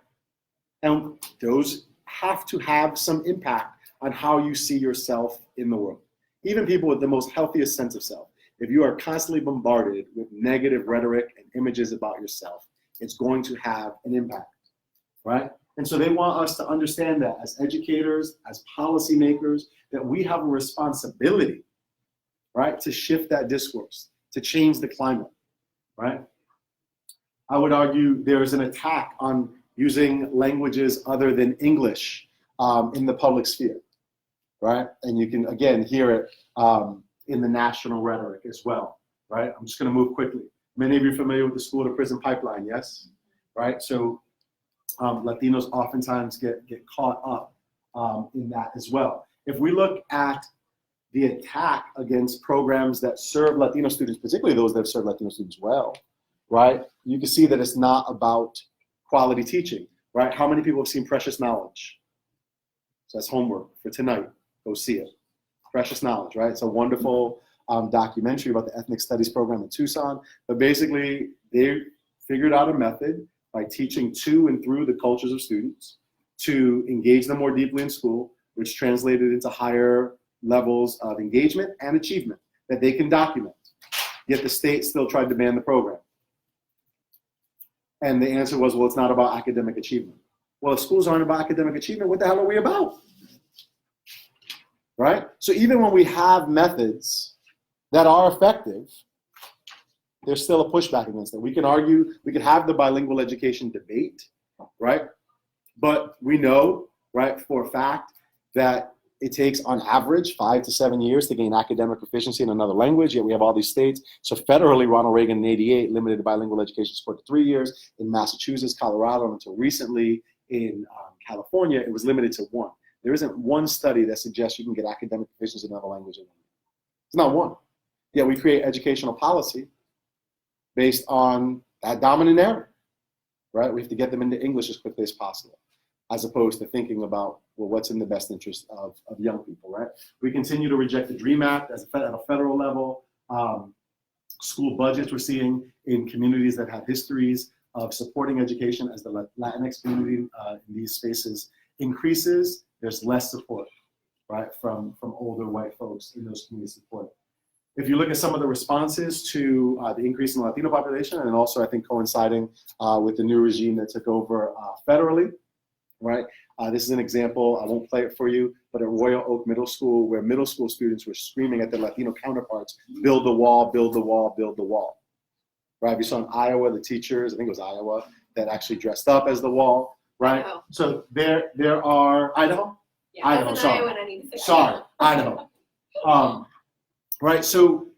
And those have to have some impact on how you see yourself in the world. Even people with the most healthiest sense of self, if you are constantly bombarded with negative rhetoric and images about yourself, it's going to have an impact, right? And so they want us to understand that as educators, as policymakers, that we have a responsibility, right, to shift that discourse, to change the climate, right? I would argue there's an attack on using languages other than English in the public sphere, right? And you can, again, hear it in the national rhetoric as well, right? I'm just gonna move quickly. Many of you are familiar with the school to prison pipeline, yes? Right, so Latinos oftentimes get caught up in that as well. If we look at the attack against programs that serve Latino students, particularly those that serve Latino students well, right? You can see that it's not about quality teaching, right? How many people have seen Precious Knowledge? So that's homework for tonight. Go see it. Precious Knowledge, right? It's a wonderful documentary about the ethnic studies program in Tucson. But basically, they figured out a method by teaching to and through the cultures of students to engage them more deeply in school, which translated into higher levels of engagement and achievement that they can document. Yet the state still tried to ban the program. And the answer was, well, it's not about academic achievement. Well, if schools aren't about academic achievement, what the hell are we about? Right? So even when we have methods that are effective, there's still a pushback against it. We can argue, we could have the bilingual education debate, right? But we know, right, for a fact that it takes on average 5 to 7 years to gain academic proficiency in another language, yet we have all these states. So federally, Ronald Reagan in '88 limited the bilingual education support to 3 years. In Massachusetts, Colorado, and until recently in California, it was limited to 1. There isn't one study that suggests you can get academic proficiency in another language. It's not one. Yet we create educational policy based on that dominant narrative, right? We have to get them into English as quickly as possible, as opposed to thinking about, well, what's in the best interest of young people, right? We continue to reject the DREAM Act at a federal level. School budgets we're seeing in communities that have histories of supporting education as the Latinx community in these spaces increases, there's less support, right, from older white folks in those community support. If you look at some of the responses to the increase in the Latino population, and also I think coinciding with the new regime that took over federally, right? This is an example, I won't play it for you, but at Royal Oak Middle School, where middle school students were screaming at their Latino counterparts, build the wall, build the wall, build the wall. Right, we saw in Iowa, the teachers, I think it was Iowa, that actually dressed up as the wall, right? Idaho. So there are, Idaho? Yeah, Idaho, that's an sorry. Iowa, and I need to fix Sorry, that. Idaho. Right, so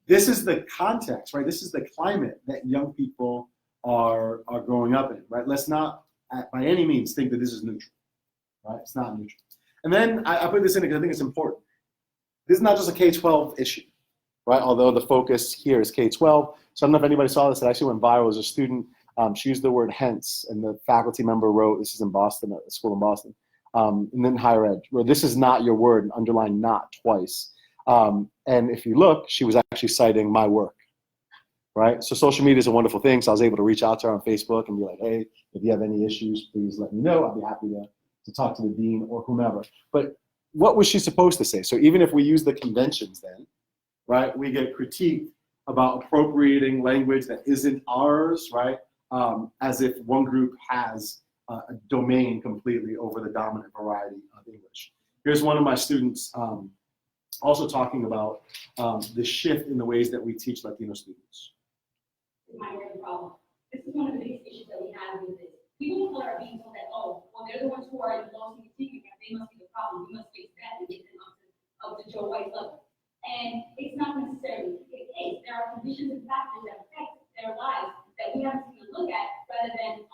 this is the context, right? This is the climate that young people are growing up in, right? Let's not, by any means, think that this is neutral, right? It's not neutral. And then I put this in because I think it's important. This is not just a K-12 issue, right? Although the focus here is K-12. So I don't know if anybody saw this. It actually went viral as a student. She used the word hence, and the faculty member wrote, this is in Boston, at a school in Boston, and then higher ed, where this is not your word, and underline not twice. And if you look, she was actually citing my work, right? So social media is a wonderful thing. So I was able to reach out to her on Facebook and be like, hey, if you have any issues, please let me know. I'll be happy to talk to the dean or whomever. But what was she supposed to say? So even if we use the conventions then, right, we get critiqued about appropriating language that isn't ours, right? As if one group has a domain completely over the dominant variety of English. Here's one of my students also talking about the shift in the ways that we teach Latino students. Minor problem. This is one of the biggest issues that we have with this. People of color are being told that, oh, well, they're the ones who are involved in the teaching, and they must be the problem. We must fix that and get them up to Joe White's level. And it's not necessarily the case. There are conditions and factors that affect their lives that we have to look at rather than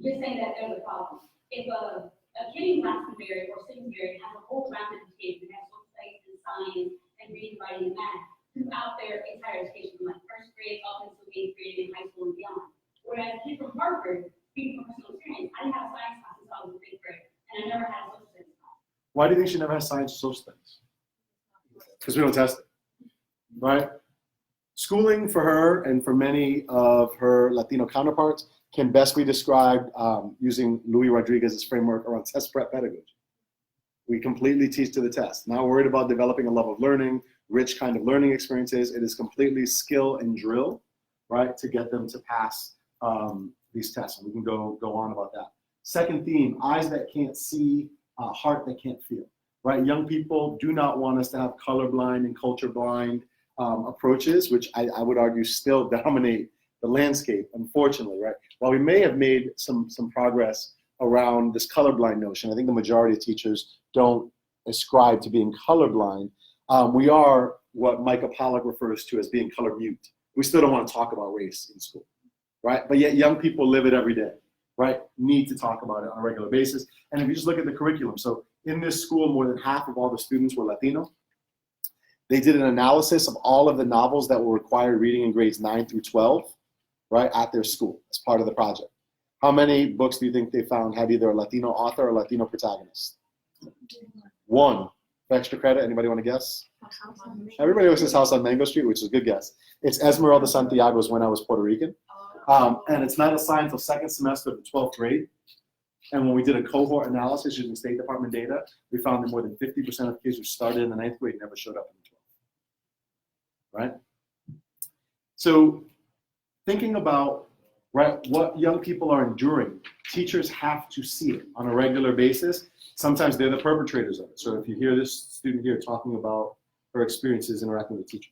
just saying that they're the problem. If a kid in Glastonbury or Simsbury has a whole round of education, they have social studies and science and reading, writing, and math throughout their entire education, from like first grade up until 8th grade in high school and beyond. Whereas a kid from Harvard, speaking from personal experience, I didn't have a science class until I was in 5th grade, and I never had a social studies class. Why do you think she never has science or social studies? Because we don't test it, right? Schooling for her and for many of her Latino counterparts can best be described using Luis Rodríguez's framework around test prep pedagogy, We completely teach to the test. Not worried about developing a level of learning, rich kind of learning experiences. It is completely skill and drill, right, to get them to pass these tests. And we can go on about that. Second theme, eyes that can't see, heart that can't feel, right? Young people do not want us to have colorblind and culture blind approaches, which I would argue still dominate the landscape, unfortunately, right? While we may have made some progress around this colorblind notion, I think the majority of teachers don't ascribe to being colorblind. We are what Micah Pollock refers to as being color mute. We still don't want to talk about race in school, right? But yet young people live it every day, right? Need to talk about it on a regular basis. And if you just look at the curriculum, so in this school, more than half of all the students were Latino. They did an analysis of all of the novels that were required reading in grades 9 through 12, right, at their school as part of the project. How many books do you think they found had either a Latino author or Latino protagonist? One. For extra credit, anybody want to guess? Everybody always says House on Mango Street, which is a good guess. It's Esmeralda Santiago's When I Was Puerto Rican. And it's not assigned until second semester of the 12th grade. And when we did a cohort analysis using State Department data, we found that more than 50% of kids who started in the 9th grade never showed up in the 12th. Right? So thinking about, right, what young people are enduring, teachers have to see it on a regular basis. Sometimes they're the perpetrators of it. So if you hear this student here talking about her experiences interacting with a teacher.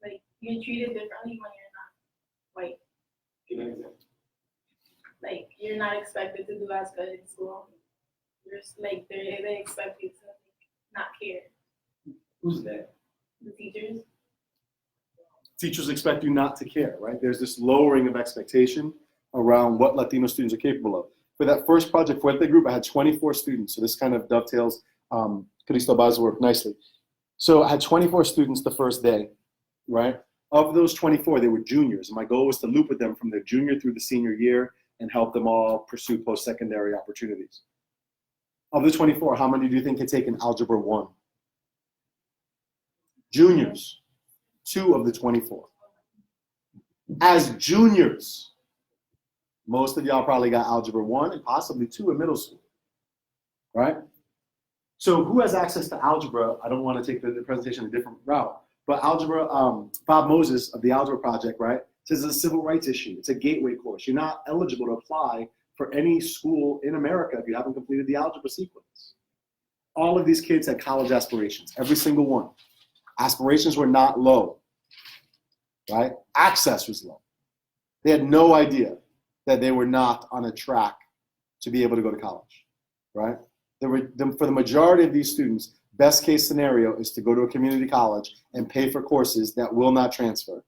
Like, you're treated differently when you're not white. Give an example. Like, you're not expected to do as good in school. You're just, like, they expect you to not care. Who's that? The teachers. Teachers expect you not to care, right? There's this lowering of expectation around what Latino students are capable of. For that first Project Fuerte group, I had 24 students. So this kind of dovetails Cristóbal's work nicely. So I had 24 students the first day, right? Of those 24, they were juniors. And my goal was to loop with them from their junior through the senior year and help them all pursue post-secondary opportunities. Of the 24, how many do you think had taken Algebra 1? Juniors, 2 of the 24. As juniors, most of y'all probably got Algebra 1 and possibly 2 in middle school, right? So who has access to algebra? I don't want to take the presentation a different route, but algebra, Bob Moses of the Algebra Project, right, says it's a civil rights issue. It's a gateway course. You're not eligible to apply for any school in America if you haven't completed the algebra sequence. All of these kids had college aspirations, every single one. Aspirations were not low, right? Access was low. They had no idea that they were not on a track to be able to go to college, right? For the majority of these students, best case scenario is to go to a community college and pay for courses that will not transfer,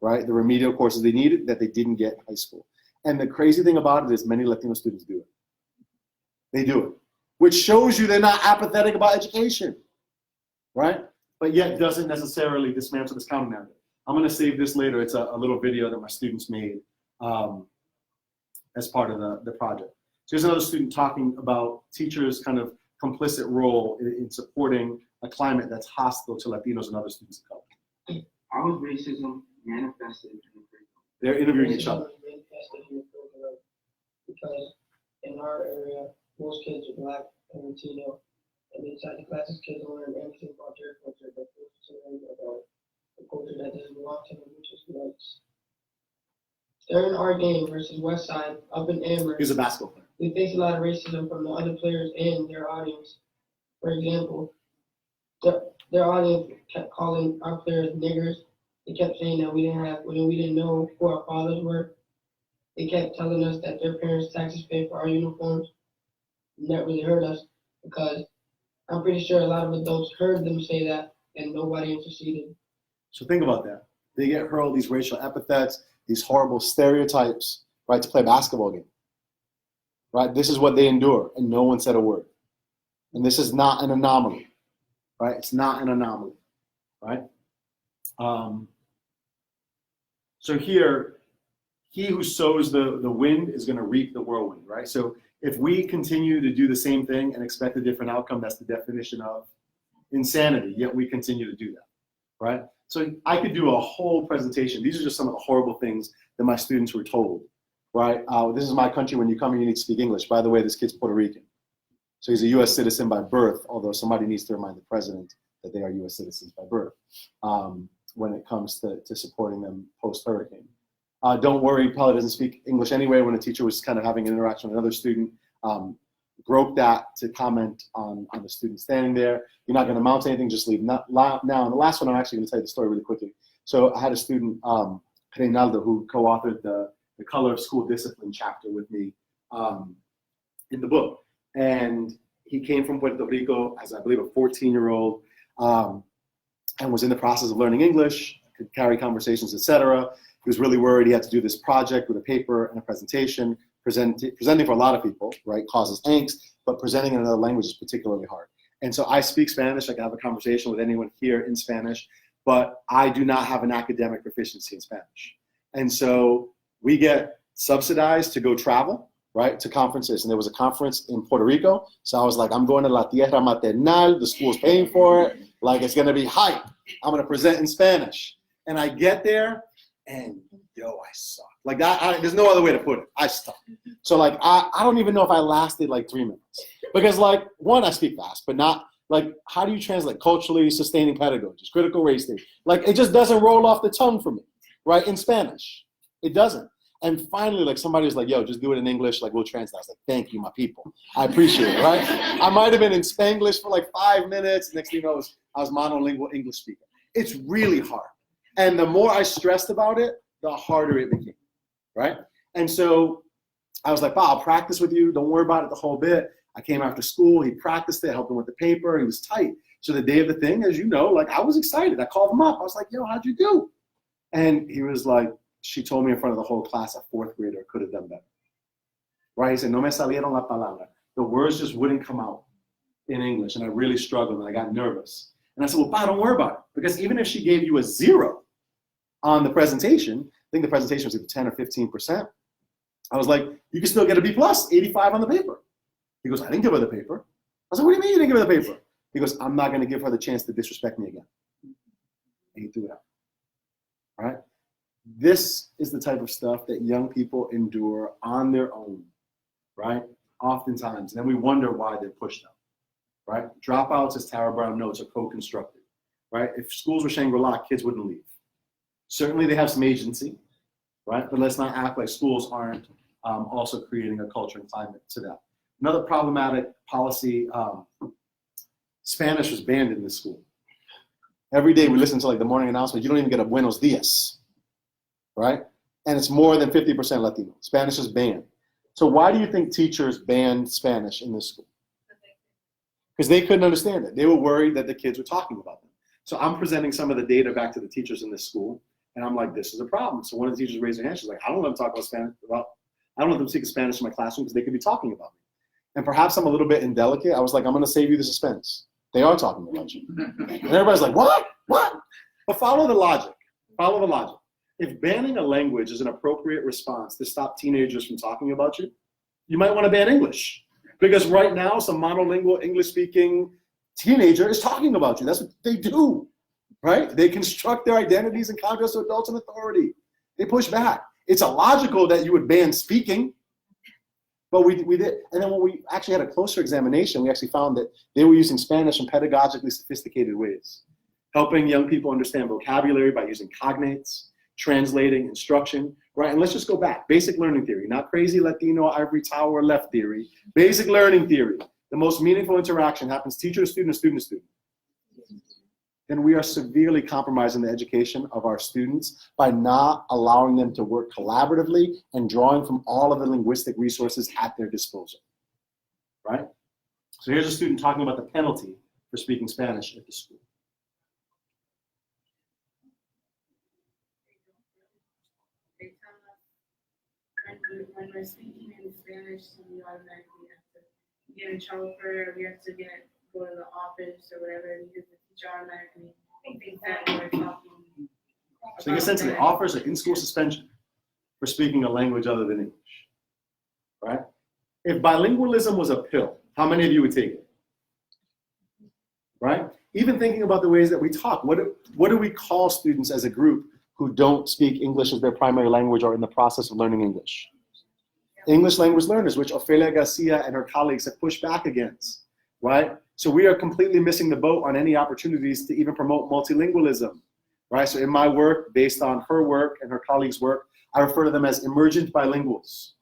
right? The remedial courses they needed that they didn't get in high school. And the crazy thing about it is many Latino students do it. They do it, which shows you they're not apathetic about education, right? But yet doesn't necessarily dismantle this counter narrative. I'm gonna save this later. It's a little video that my students made as part of the project. So here's another student talking about teachers' kind of complicit role in supporting a climate that's hostile to Latinos and other students of color. How is racism manifested in the curriculum? They're interviewing each other. Because in our area, most kids are Black and Latino, and inside the classes, kids don't learn anything about their culture, but focus to learn about the culture that doesn't belong to them, which is whites. During our game versus Westside, up in Amherst, He's a basketball player. we face a lot of racism from the other players and their audience. For example, their audience kept calling our players niggers. They kept saying that we didn't know who our fathers were. They kept telling us that their parents' taxes paid for our uniforms. And that really hurt us because I'm pretty sure a lot of adults heard them say that and nobody interceded. So think about that. They get hurled these racial epithets, these horrible stereotypes, right, to play a basketball game. Right? This is what they endure, and no one said a word. And this is not an anomaly, right? It's not an anomaly, right? So here, he who sows the wind is going to reap the whirlwind, right? So if we continue to do the same thing and expect a different outcome, that's the definition of insanity, yet we continue to do that, right? So I could do a whole presentation. These are just some of the horrible things that my students were told, right? This is my country. When you come here, you need to speak English. By the way, this kid's Puerto Rican. So he's a U.S. citizen by birth, although somebody needs to remind the president that they are U.S. citizens by birth when it comes to supporting them post-hurricane. Don't worry, he probably doesn't speak English anyway. When a teacher was kind of having an interaction with another student, broke that to comment on the student standing there. You're not going to mount anything, just leave. Now, and the last one, I'm actually going to tell you the story really quickly. So I had a student, Reinaldo, who co-authored the Color of School Discipline chapter with me in the book. And he came from Puerto Rico as, I believe, a 14-year-old and was in the process of learning English, could carry conversations, etc. He was really worried he had to do this project with a paper and a presentation. Presenting for a lot of people, right, causes angst, but presenting in another language is particularly hard. And so I speak Spanish. I can have a conversation with anyone here in Spanish, but I do not have an academic proficiency in Spanish. And so we get subsidized to go travel, right, to conferences. And there was a conference in Puerto Rico. So I was like, I'm going to La Tierra Maternal. The school's paying for it. Like, it's going to be hype. I'm going to present in Spanish. And I get there, and yo, I suck. Like, there's no other way to put it. I suck. So, like, I don't even know if I lasted, like, 3 minutes. Because, like, one, I speak fast, but not, like, how do you translate culturally sustaining pedagogies, critical race theory? Like, it just doesn't roll off the tongue for me, right, in Spanish. It doesn't. And finally, like, somebody was like, yo, just do it in English. Like, we'll translate. I was like, thank you, my people. I appreciate it, right? I might have been in Spanglish for, like, 5 minutes. Next thing you know, I was monolingual English speaker. It's really hard. And the more I stressed about it, the harder it became, right? And so I was like, wow, I'll practice with you. Don't worry about it the whole bit. I came after school. He practiced it, helped him with the paper. He was tight. So the day of the thing, as you know, like, I was excited. I called him up. I was like, yo, how'd you do? And he was like, she told me in front of the whole class, a fourth grader could have done better, right? He said, no me salieron la palabra. The words just wouldn't come out in English. And I really struggled and I got nervous. And I said, well, Pa, don't worry about it. Because even if she gave you a 0 on the presentation, I think the presentation was either 10 or 15%. I was like, you can still get a B+, 85 on the paper. He goes, I didn't give her the paper. I was like, what do you mean you didn't give her the paper? He goes, I'm not going to give her the chance to disrespect me again. And he threw it out. All right? This is the type of stuff that young people endure on their own, right? Oftentimes. And then we wonder why they're pushed out, right? Dropouts, as Tara Brown notes, are co-constructed, right? If schools were Shangri-La, kids wouldn't leave. Certainly they have some agency, right? But let's not act like schools aren't also creating a culture and climate to that. Another problematic policy, Spanish was banned in this school. Every day we listen to, like, the morning announcement, you don't even get a buenos dias, right? And it's more than 50% Latino. Spanish is banned. So why do you think teachers banned Spanish in this school? Because they couldn't understand it. They were worried that the kids were talking about them. So I'm presenting some of the data back to the teachers in this school, and I'm like, this is a problem. So one of the teachers raised their hand. She's like, I don't let them talk about Spanish. I don't let them speak Spanish in my classroom because they could be talking about me. And perhaps I'm a little bit indelicate. I was like, I'm going to save you the suspense. They are talking about you. And everybody's like, what? What? But follow the logic. Follow the logic. If banning a language is an appropriate response to stop teenagers from talking about you, you might want to ban English. Because right now, some monolingual English-speaking teenager is talking about you. That's what they do, right? They construct their identities in contrast to adults in authority. They push back. It's illogical that you would ban speaking, but we did. And then when we actually had a closer examination, we actually found that they were using Spanish in pedagogically sophisticated ways, helping young people understand vocabulary by using cognates, translating, instruction, right? And let's just go back. Basic learning theory, not crazy Latino ivory tower left theory. Basic learning theory. The most meaningful interaction happens teacher to student, student to student. Then we are severely compromising the education of our students by not allowing them to work collaboratively and drawing from all of the linguistic resources at their disposal, right? So here's a student talking about the penalty for speaking Spanish at the school. When we're speaking in Spanish, we automatically have to get in trouble for it. We have to go to the office or whatever because the teacher automatically thinks that we're talking. So you get sent to the offers an in-school suspension for speaking a language other than English, right? If bilingualism was a pill, how many of you would take it? Right? Even thinking about the ways that we talk, what do we call students as a group who don't speak English as their primary language or in the process of learning English? English language learners, which Ofelia Garcia and her colleagues have pushed back against, right? So we are completely missing the boat on any opportunities to even promote multilingualism, right? So in my work, based on her work and her colleagues' work, I refer to them as emergent bilinguals,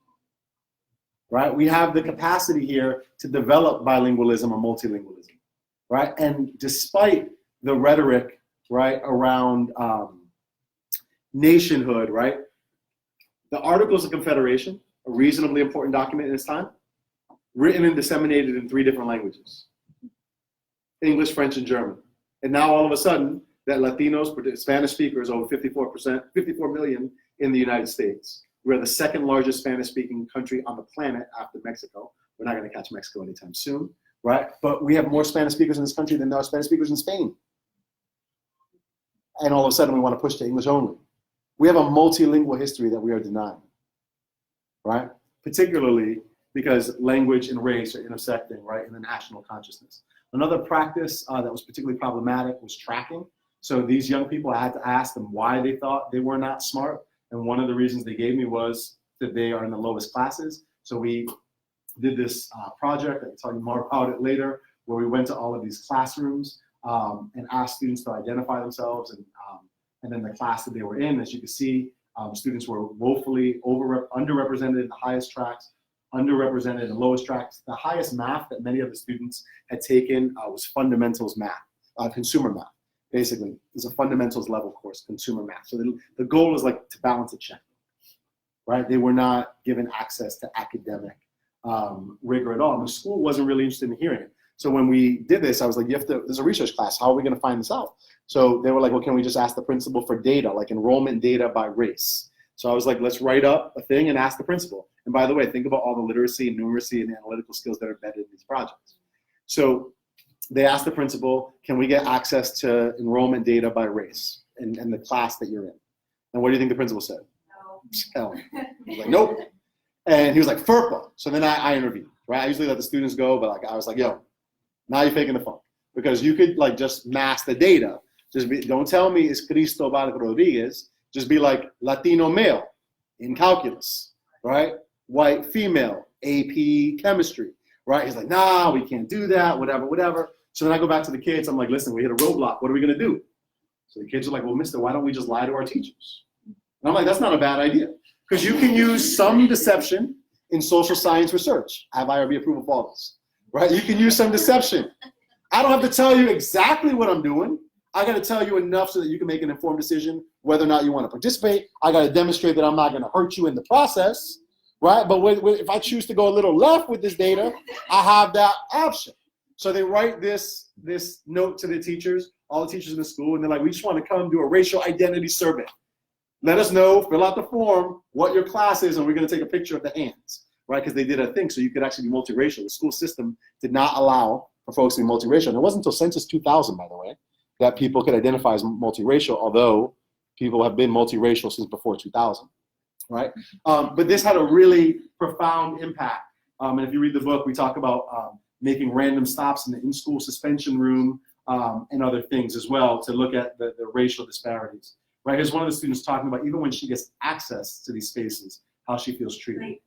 right? We have the capacity here to develop bilingualism or multilingualism, right? And despite the rhetoric, right, around nationhood, right? The Articles of Confederation, a reasonably important document in its time, written and disseminated in 3 different languages: English, French, and German. And now all of a sudden, that Latinos, Spanish speakers, over 54 million in the United States. We're the second largest Spanish-speaking country on the planet after Mexico. We're not going to catch Mexico anytime soon, right? But we have more Spanish speakers in this country than there are Spanish speakers in Spain. And all of a sudden, we want to push to English only. We have a multilingual history that we are denying, right? Particularly because language and race are intersecting, right, in the national consciousness. Another practice that was particularly problematic was tracking. So these young people, I had to ask them why they thought they were not smart. And one of the reasons they gave me was that they are in the lowest classes. So we did this project, I can tell you more about it later, where we went to all of these classrooms and asked students to identify themselves and then the class that they were in. As you can see, students were woefully underrepresented in the highest tracks, underrepresented in the lowest tracks. The highest math that many of the students had taken was fundamentals math, consumer math. Basically, it's a fundamentals level course, consumer math. So the goal is like to balance a check, right? They were not given access to academic rigor at all. And the school wasn't really interested in hearing it. So when we did this, I was like, there's a research class. How are we going to find this out? So they were like, well, can we just ask the principal for data, like enrollment data by race? So I was like, let's write up a thing and ask the principal. And by the way, think about all the literacy and numeracy and analytical skills that are embedded in these projects. So they asked the principal, can we get access to enrollment data by race and the class that you're in? And what do you think the principal said? No. He was like, nope. And he was like, FERPA. So then I intervened, right? I usually let the students go, but like I was like, yo, now you're faking the funk. Because you could like just mask the data. Don't tell me it's Cristóbal Rodríguez. Just be like Latino male in calculus, right? White female, AP chemistry, right? He's like, nah, we can't do that, whatever. So then I go back to the kids. I'm like, listen, we hit a roadblock. What are we going to do? So the kids are like, well, mister, why don't we just lie to our teachers? And I'm like, that's not a bad idea. Because you can use some deception in social science research. I have IRB approval for all this, right? You can use some deception. I don't have to tell you exactly what I'm doing. I got to tell you enough so that you can make an informed decision whether or not you want to participate. I got to demonstrate that I'm not going to hurt you in the process, right? But if I choose to go a little left with this data, I have that option. So they write this note to the teachers, all the teachers in the school, and they're like, we just want to come do a racial identity survey. Let us know, fill out the form, what your class is, and we're going to take a picture of the hands, right? Because they did a thing so you could actually be multiracial. The school system did not allow for folks to be multiracial. And it wasn't until Census 2000, by the way, that people could identify as multiracial, although people have been multiracial since before 2000, right? But this had a really profound impact. And if you read the book, we talk about making random stops in the in-school suspension room and other things as well to look at the racial disparities, right? Here's one of the students talking about even when she gets access to these spaces, how she feels treated. Like,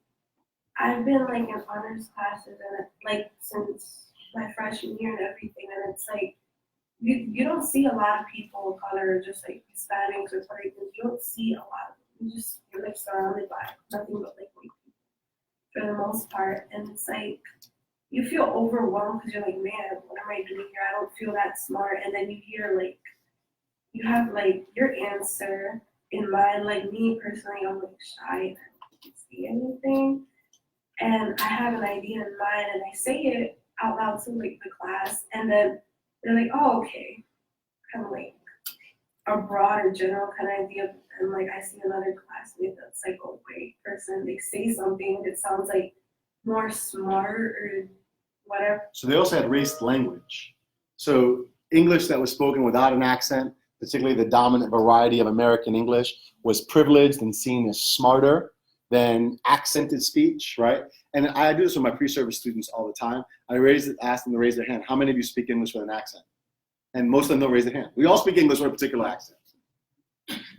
I've been like in honors classes and like since my freshman year and everything, and it's like you don't see a lot of people of color, just like Hispanics or Puerto Ricans. You don't see a lot of them. You're like surrounded by nothing but like white people for the most part, and it's like you feel overwhelmed because you're like, man, what am I doing here? I don't feel that smart. And then you hear like you have like your answer in mind. Like me personally, I'm like shy and I can't say anything, and I have an idea in mind and I say it out loud to like the class, and then they're like, oh, okay, kind of like a broader general kind of idea. And like I see another classmate that's like a white person, they say something that sounds like more smart or whatever. So they also had raced language. So English that was spoken without an accent, particularly the dominant variety of American English, was privileged and seen as smarter than accented speech, right? And I do this with my pre-service students all the time. I ask them to raise their hand. How many of you speak English with an accent? And most of them don't raise their hand. We all speak English with a particular accent,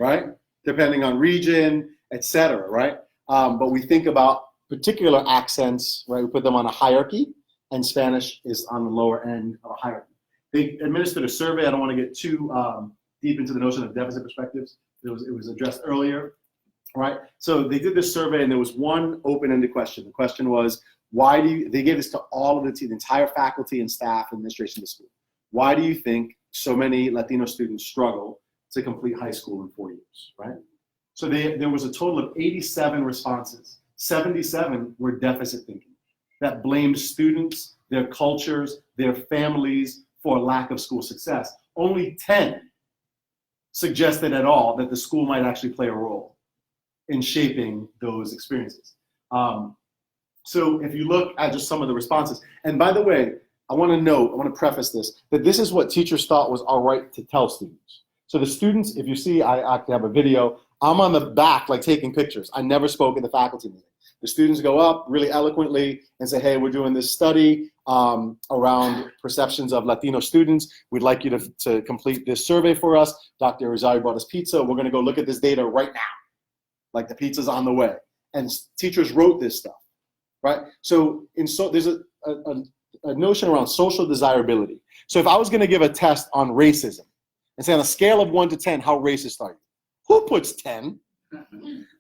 right? Depending on region, etc., right? But we think about particular accents, right, we put them on a hierarchy, and Spanish is on the lower end of a hierarchy. They administered a survey. I don't want to get too deep into the notion of deficit perspectives. It was addressed earlier, right? So they did this survey, and there was one open-ended question. The question was, why do you, they gave this to all of the entire faculty and staff administration of the school. Why do you think so many Latino students struggle to complete high school in 4 years, right? So there was a total of 87 responses. 77 were deficit thinking that blamed students, their cultures, their families for lack of school success. Only 10 suggested at all that the school might actually play a role in shaping those experiences. So if you look at just some of the responses, and by the way, I want to preface this, that this is what teachers thought was all right to tell students. So the students, if you see, I have a video, I'm on the back, like taking pictures. I never spoke at the faculty meeting. The students go up really eloquently and say, hey, we're doing this study around perceptions of Latino students. We'd like you to complete this survey for us. Dr. Irizarry brought us pizza. We're gonna go look at this data right now. Like the pizza's on the way. And teachers wrote this stuff, right? So there's a notion around social desirability. So if I was gonna give a test on racism and say on a scale of 1 to 10, how racist are you? Who puts 10?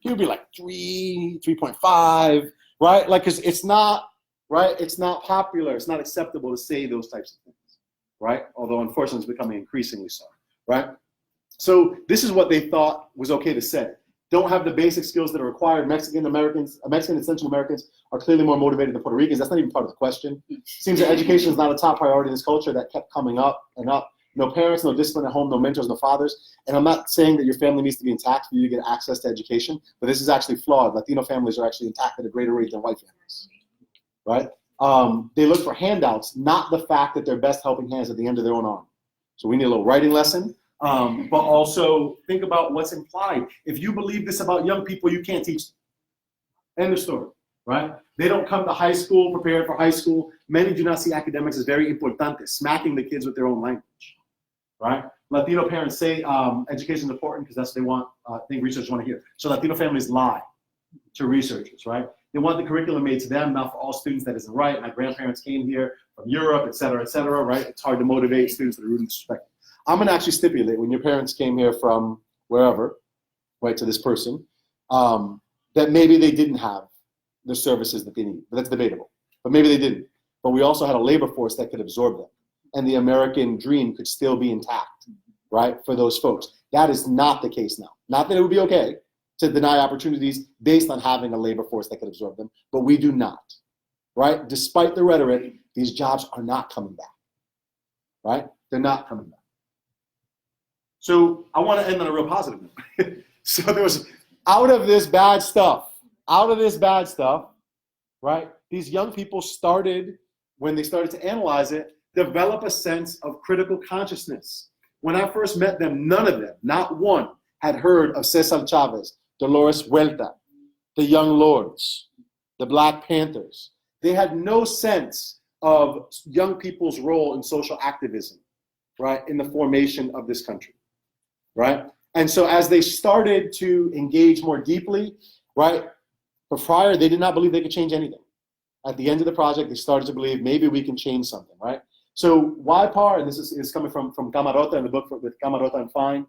He would be like 3, 3.5, right? Like, cause it's not, right? It's not popular. It's not acceptable to say those types of things, right? Although unfortunately it's becoming increasingly so, right? So this is what they thought was okay to say. Don't have the basic skills that are required. Mexican and Central Americans are clearly more motivated than Puerto Ricans. That's not even part of the question. Seems that education is not a top priority in this culture. That kept coming up and up. No parents, no discipline at home, no mentors, no fathers. And I'm not saying that your family needs to be intact for you to get access to education, but this is actually flawed. Latino families are actually intact at a greater rate than white families, right? They look for handouts, not the fact that they're best helping hands at the end of their own arm. So we need a little writing lesson, but also think about what's implied. If you believe this about young people, you can't teach them. End of story, right? They don't come to high school prepared for high school. Many do not see academics as very importante, smacking the kids with their own language. Right? Latino parents say education is important because that's what they want, I think researchers want to hear. So Latino families lie to researchers, right? They want the curriculum made to them, not for all students. That isn't right. My grandparents came here from Europe, et cetera, right? It's hard to motivate students that are rude and disrespectful. I'm going to actually stipulate when your parents came here from wherever, right, to this person, that maybe they didn't have the services that they need. But that's debatable. But maybe they didn't. But we also had a labor force that could absorb them. And the American dream could still be intact, right, for those folks. That is not the case now. Not that it would be okay to deny opportunities based on having a labor force that could absorb them, but we do not, right? Despite the rhetoric, these jobs are not coming back, right? They're not coming back. So I want to end on a real positive note. So there was, out of this bad stuff, right, these young people started, when they started to analyze it, develop a sense of critical consciousness. When I first met them, none of them, not one, had heard of Cesar Chavez, Dolores Huerta, the Young Lords, the Black Panthers. They had no sense of young people's role in social activism, right, in the formation of this country, right? And so as they started to engage more deeply, right, but prior, they did not believe they could change anything. At the end of the project, they started to believe maybe we can change something, right? So YPAR, and this is coming from Camarota in the book with Camarota and Fine,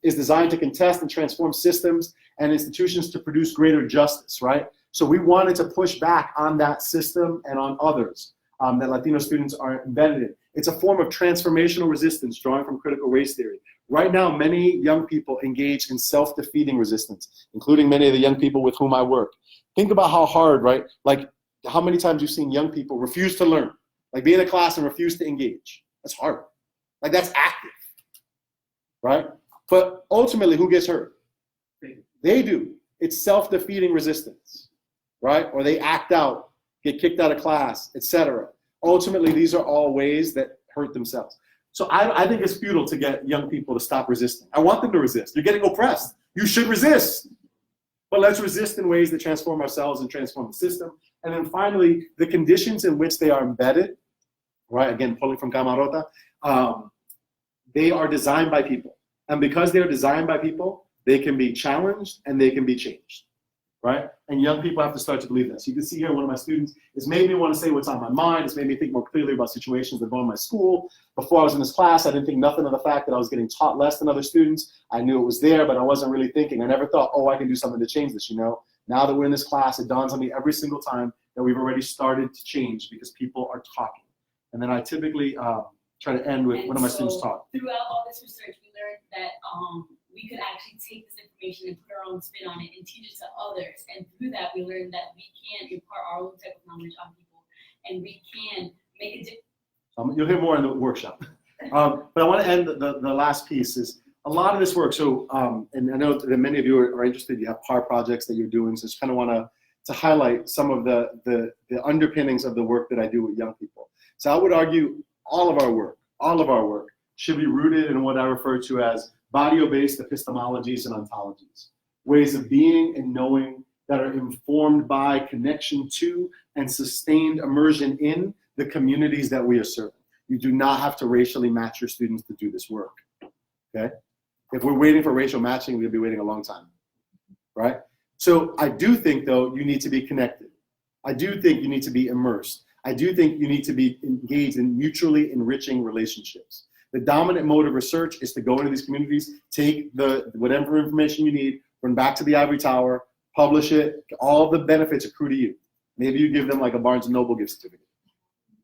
is designed to contest and transform systems and institutions to produce greater justice, right? So we wanted to push back on that system and on others that Latino students are embedded in. It's a form of transformational resistance drawing from critical race theory. Right now, many young people engage in self-defeating resistance, including many of the young people with whom I work. Think about how hard, right? Like how many times you've seen young people refuse to learn. Like be in a class and refuse to engage. That's hard. Like that's active, right? But ultimately, who gets hurt? They do. It's self-defeating resistance, right? Or they act out, get kicked out of class, etc. Ultimately, these are all ways that hurt themselves. So I think it's futile to get young people to stop resisting. I want them to resist. You're getting oppressed. You should resist. But let's resist in ways that transform ourselves and transform the system. And then finally, the conditions in which they are embedded, right? Again, pulling from Camarota, they are designed by people. And because they're designed by people, they can be challenged and they can be changed, right? And young people have to start to believe this. You can see here one of my students, it's made me want to say what's on my mind. It's made me think more clearly about situations that go on in my school. Before I was in this class, I didn't think nothing of the fact that I was getting taught less than other students. I knew it was there, but I wasn't really thinking. I never thought, oh, I can do something to change this, you know? Now that we're in this class, it dawns on me every single time that we've already started to change because people are talking. And then I typically try to end with one of my students talk. Throughout all this research, we learned that we could actually take this information and put our own spin on it and teach it to others. And through that, we learned that we can impart our own type of knowledge on people, and we can make a difference. You'll hear more in the workshop. But I want to end the last piece is a lot of this work. So, and I know that many of you are interested. You have PAR projects that you're doing. So, just kind of want to highlight some of the underpinnings of the work that I do with young people. So, I would argue all of our work should be rooted in what I refer to as body-based epistemologies and ontologies, ways of being and knowing that are informed by connection to and sustained immersion in the communities that we are serving. You do not have to racially match your students to do this work, okay? If we're waiting for racial matching, we'll be waiting a long time, right? So I do think, though, you need to be connected. I do think you need to be immersed. I do think you need to be engaged in mutually enriching relationships. The dominant mode of research is to go into these communities, take whatever information you need, run back to the ivory tower, publish it, all the benefits accrue to you. Maybe you give them like a Barnes & Noble gift certificate,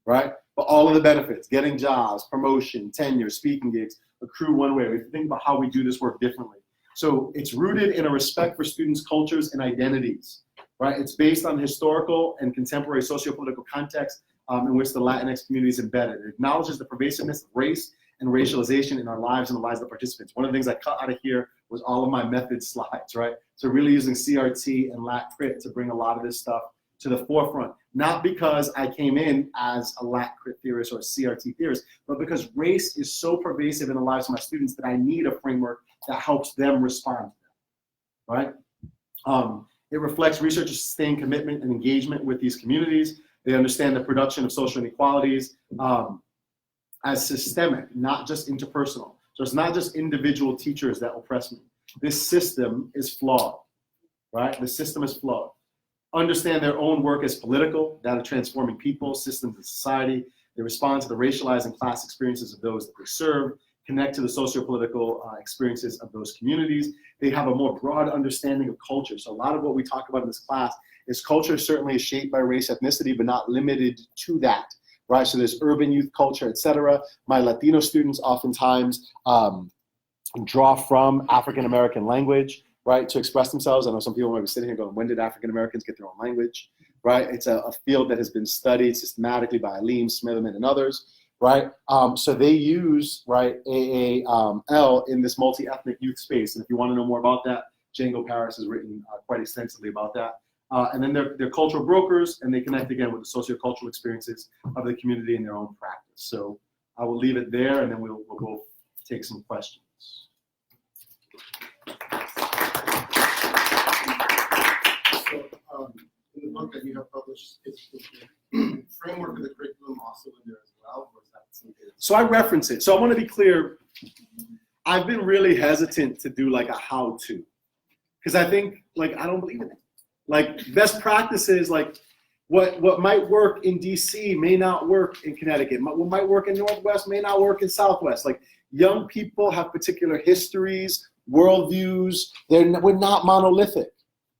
right? But all of the benefits, getting jobs, promotion, tenure, speaking gigs, accrue one way. We have to think about how we do this work differently. So it's rooted in a respect for students' cultures and identities, right? It's based on historical and contemporary socio-political context in which the Latinx community is embedded. It acknowledges the pervasiveness of race and racialization in our lives and the lives of the participants. One of the things I cut out of here was all of my method slides, right? So really using CRT and Lat Crit to bring a lot of this stuff to the forefront. Not because I came in as a Lat Crit theorist or a CRT theorist, but because race is so pervasive in the lives of my students that I need a framework that helps them respond to that, right? It reflects researchers' sustained commitment and engagement with these communities. They understand the production of social inequalities as systemic, not just interpersonal. So it's not just individual teachers that oppress me. This system is flawed, right? The system is flawed. Understand their own work as political, that of transforming people, systems, and society. They respond to the racialized and class experiences of those that they serve, connect to the socio-political experiences of those communities. They have a more broad understanding of culture. So a lot of what we talk about in this class is culture certainly is shaped by race, ethnicity, but not limited to that, right? So there's urban youth culture, et cetera. My Latino students oftentimes draw from African-American language, right, to express themselves. I know some people might be sitting here going, when did African-Americans get their own language, right? It's a field that has been studied systematically by Aleem, Smitherman, and others, right? So they use, right, AAL in this multi-ethnic youth space. And if you want to know more about that, Django Paris has written quite extensively about that. And then they're cultural brokers, and they connect again with the sociocultural experiences of the community in their own practice. So I will leave it there, and then we'll go take some questions. So in the book that you have published, is the framework of the curriculum also in there as well, or is that something? So I reference it. So I want to be clear. I've been really hesitant to do like a how-to, because I think like I don't believe in it. Like best practices, like what might work in DC may not work in Connecticut. What might work in Northwest may not work in Southwest. Like young people have particular histories, worldviews. We're not monolithic,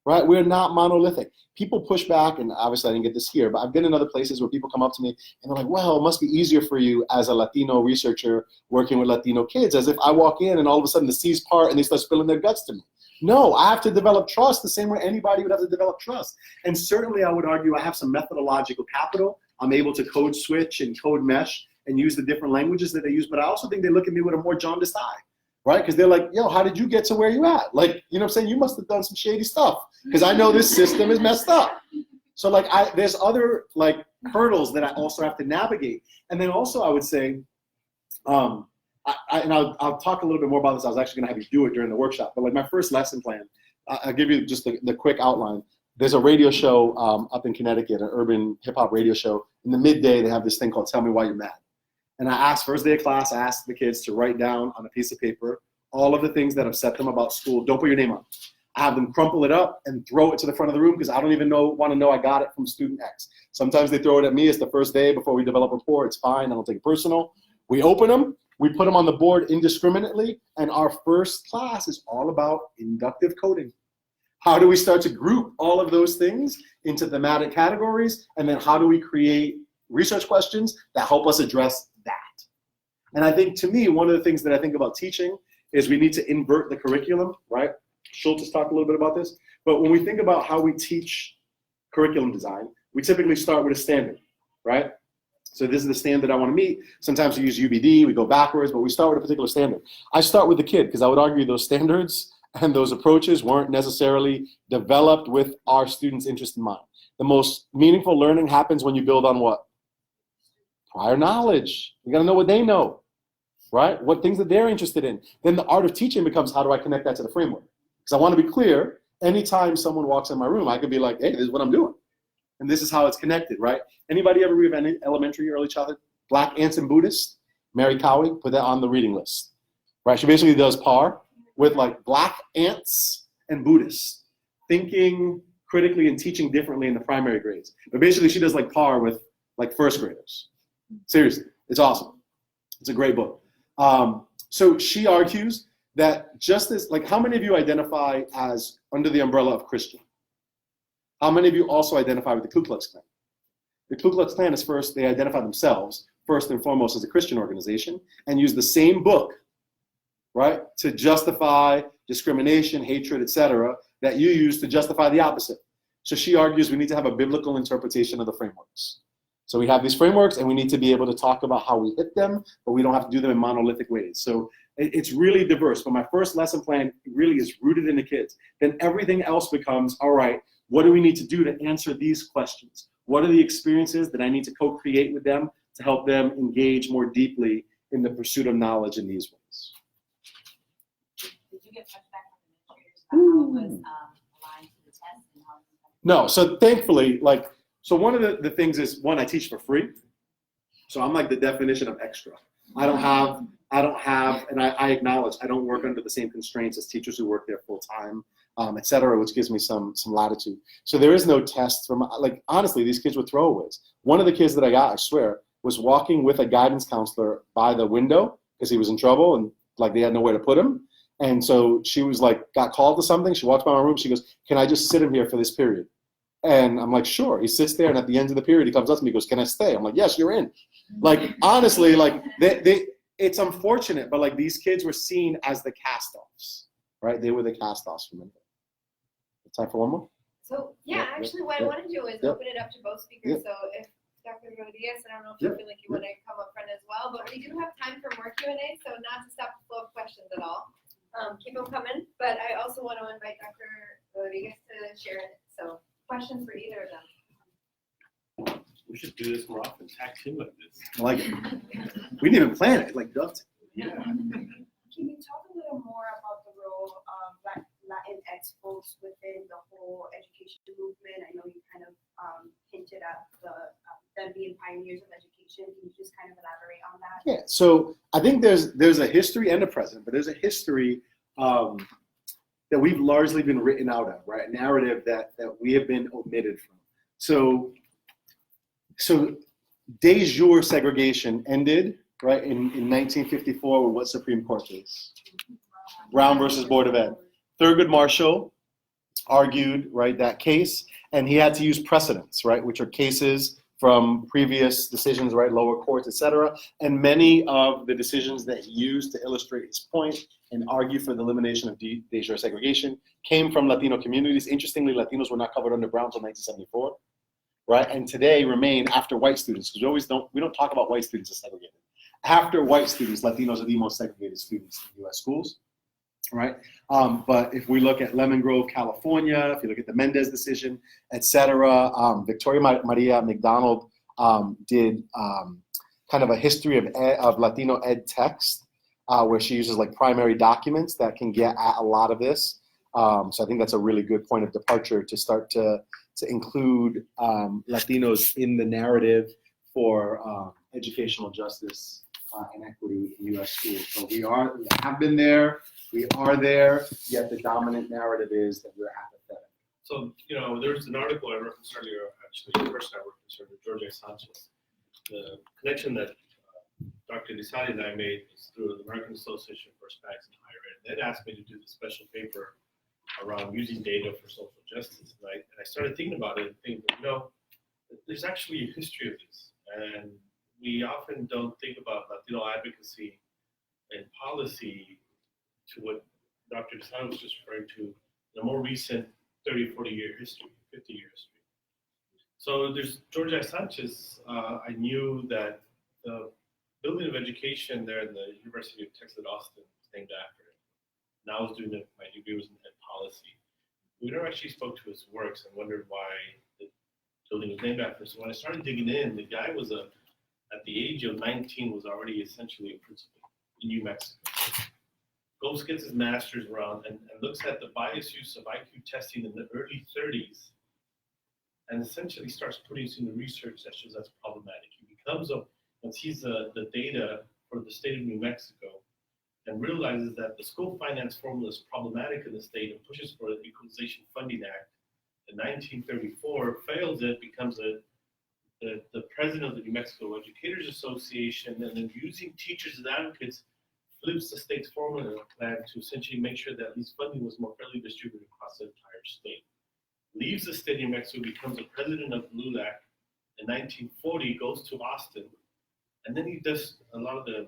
right? We're not monolithic. People push back, and obviously I didn't get this here, but I've been in other places where people come up to me and they're like, well, it must be easier for you as a Latino researcher working with Latino kids, as if I walk in and all of a sudden the seas part and they start spilling their guts to me. No, I have to develop trust the same way anybody would have to develop trust. And certainly I would argue I have some methodological capital. I'm able to code switch and code mesh and use the different languages that they use, but I also think they look at me with a more jaundiced eye, right? Because they're like, yo, how did you get to where you at? Like, you know what I'm saying? You must have done some shady stuff because I know this system is messed up. So like there's other like hurdles that I also have to navigate. And then also I would say, and I'll talk a little bit more about this. I was actually going to have you do it during the workshop. But like my first lesson plan, I'll give you just the quick outline. There's a radio show up in Connecticut, an urban hip hop radio show. In the midday, they have this thing called Tell Me Why You're Mad. And I asked, first day of class, I asked the kids to write down on a piece of paper all of the things that upset them about school. Don't put your name on. I have them crumple it up and throw it to the front of the room because I don't even want to know I got it from student X. Sometimes they throw it at me. It's the first day before we develop rapport. It's fine. I don't take it personal. We open them. We put them on the board indiscriminately. And our first class is all about inductive coding. How do we start to group all of those things into thematic categories? And then how do we create research questions that help us address that? And I think, to me, one of the things that I think about teaching is we need to invert the curriculum, right? Schultz has talked a little bit about this. But when we think about how we teach curriculum design, we typically start with a standard, right? So this is the standard I want to meet. Sometimes we use UBD, we go backwards, but we start with a particular standard. I start with the kid because I would argue those standards and those approaches weren't necessarily developed with our students' interest in mind. The most meaningful learning happens when you build on what? Prior knowledge. You got to know what they know, right? What things that they're interested in. Then the art of teaching becomes, how do I connect that to the framework? Because I want to be clear, anytime someone walks in my room, I could be like, hey, this is what I'm doing. And this is how it's connected, right? Anybody ever read any elementary, early childhood? Black Ants and Buddhists? Mary Cowie, put that on the reading list, right? She basically does par with like black ants and Buddhists, thinking critically and teaching differently in the primary grades. But basically she does like par with like first graders. Seriously, it's awesome. It's a great book. So she argues that just as, like, how many of you identify as under the umbrella of Christian? How many of you also identify with the Ku Klux Klan? The Ku Klux Klan is first, they identify themselves first and foremost as a Christian organization and use the same book, right, to justify discrimination, hatred, etc., that you use to justify the opposite. So she argues we need to have a biblical interpretation of the frameworks. So we have these frameworks and we need to be able to talk about how we hit them, but we don't have to do them in monolithic ways. So it's really diverse. But my first lesson plan really is rooted in the kids. Then everything else becomes, all right, what do we need to do to answer these questions? What are the experiences that I need to co-create with them to help them engage more deeply in the pursuit of knowledge in these ways? Did you get pushback from administrators about how it was aligned to the test and how? No, so thankfully, like, so one of the things is, one, I teach for free. So I'm like the definition of extra. I don't have, and I acknowledge I don't work under the same constraints as teachers who work there full time, et cetera, which gives me some latitude. So there is no test from, like, honestly, these kids were throwaways. One of the kids that I got, I swear, was walking with a guidance counselor by the window because he was in trouble and like they had nowhere to put him. And so she was like, got called to something. She walks by my room. She goes, can I just sit him here for this period? And I'm like, sure. He sits there, and at the end of the period, he comes up to me, he goes, can I stay? I'm like, yes, you're in. Like, honestly, like, it's unfortunate, but like these kids were seen as the cast-offs, right? They were the cast-offs from it. Time for one more? So, yeah, actually, what I want to do is open it up to both speakers. So if Dr. Rodríguez, I don't know if you feel like you want to come up front as well, but we do have time for more Q&A, so not to stop the flow of questions at all. Keep them coming, but I also want to invite Dr. Rodríguez to share it. So questions for either of them. We should do this more often. Tag team like this. I like it. We didn't even plan it. Like, duct. Yeah. Can you talk a little more about the role of Latinx folks within the whole education movement? I know you kind of hinted at them being pioneers of education. Can you just kind of elaborate on that? Yeah. So I think there's a history and a present, but there's a history that we've largely been written out of, right? A narrative that we have been omitted from. So de jure segregation ended, right, in 1954 with what Supreme Court case? Brown versus Board of Ed. Thurgood Marshall argued, right, that case, and he had to use precedents, right, which are cases from previous decisions, right, lower courts, et cetera. And many of the decisions that he used to illustrate his point and argue for the elimination of de jure segregation came from Latino communities. Interestingly, Latinos were not covered under Brown until 1974, right? And today remain after white students, because we don't talk about white students as segregated. After white students, Latinos are the most segregated students in U.S. schools, right? But if we look at Lemon Grove, California, if you look at the Mendez decision, et cetera, Victoria Maria McDonald did kind of a history of Latino ed text, where she uses like primary documents that can get at a lot of this. So I think that's a really good point of departure to start to include Latinos in the narrative for educational justice inequity in U.S. schools. So we have been there, we are there, yet the dominant narrative is that we're apathetic. So, there's an article I referenced earlier, actually, the person I referenced earlier, George Sanchez. The connection that Dr. Irizarry and I made is through the American Association for Hispanics in Higher Ed. They'd asked me to do this special paper around using data for social justice, right? And I started thinking about it and thinking, there's actually a history of this. And we often don't think about Latino advocacy and policy to what Dr. Irizarry was just referring to, the more recent 30, 40-year history, 50-year history. So there's George Sanchez. I knew that the building of education there in the University of Texas at Austin was named after him. And I was doing my degree was in ed policy. We never actually spoke to his works and wondered why the building was named after him. So when I started digging in, the guy was at the age of 19, was already essentially a principal in New Mexico. Goes, gets his master's around and looks at the bias use of IQ testing in the early 30s and essentially starts putting some research that shows that's problematic. He becomes and sees the data for the state of New Mexico and realizes that the school finance formula is problematic in the state and pushes for the Equalization Funding Act. In 1934, fails it, becomes the president of the New Mexico Educators Association, and then using teachers as advocates, flips the state's formula plan to essentially make sure that at least funding was more fairly distributed across the entire state. Leaves the state of New Mexico, becomes the president of LULAC in 1940, goes to Austin, and then he does a lot of the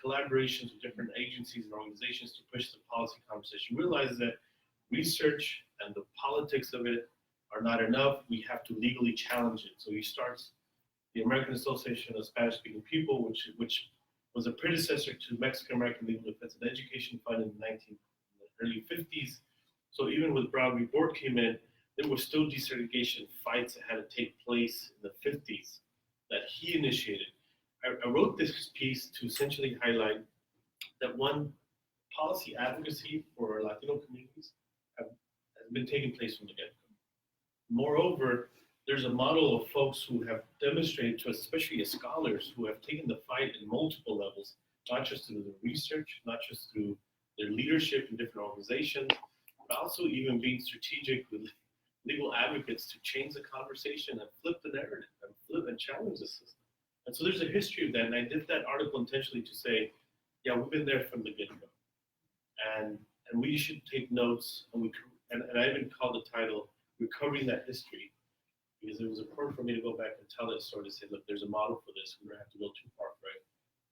collaborations with different agencies and organizations to push the policy conversation. Realizes that research and the politics of it are not enough. We have to legally challenge it. So he starts the American Association of Spanish-Speaking People, which was a predecessor to Mexican American Legal Defense and Education Fund in the early 50s. So even when Brown v. Board came in, there were still desegregation fights that had to take place in the 50s that he initiated. I wrote this piece to essentially highlight that one, policy advocacy for Latino communities has been taking place from the get-go. Moreover, there's a model of folks who have demonstrated to us, especially as scholars, who have taken the fight in multiple levels, not just through their research, not just through their leadership in different organizations, but also even being strategic with legal advocates to change the conversation and flip the narrative and flip and challenge the system. And so there's a history of that. And I did that article intentionally to say, yeah, we've been there from the get-go. And we should take notes. And I even called the title, Recovering That History, because it was important for me to go back and tell that story to say, look, there's a model for this. We don't have to go too far, right?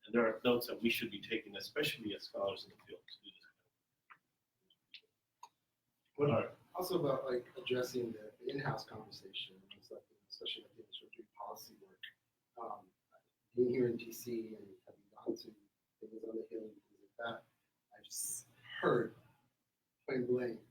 And there are notes that we should be taking, especially as scholars in the field, to do this. What are also about like addressing the in-house conversation, especially like the policy work. Being here in DC and having gone to things on the Hill and things like that, I just heard point blank,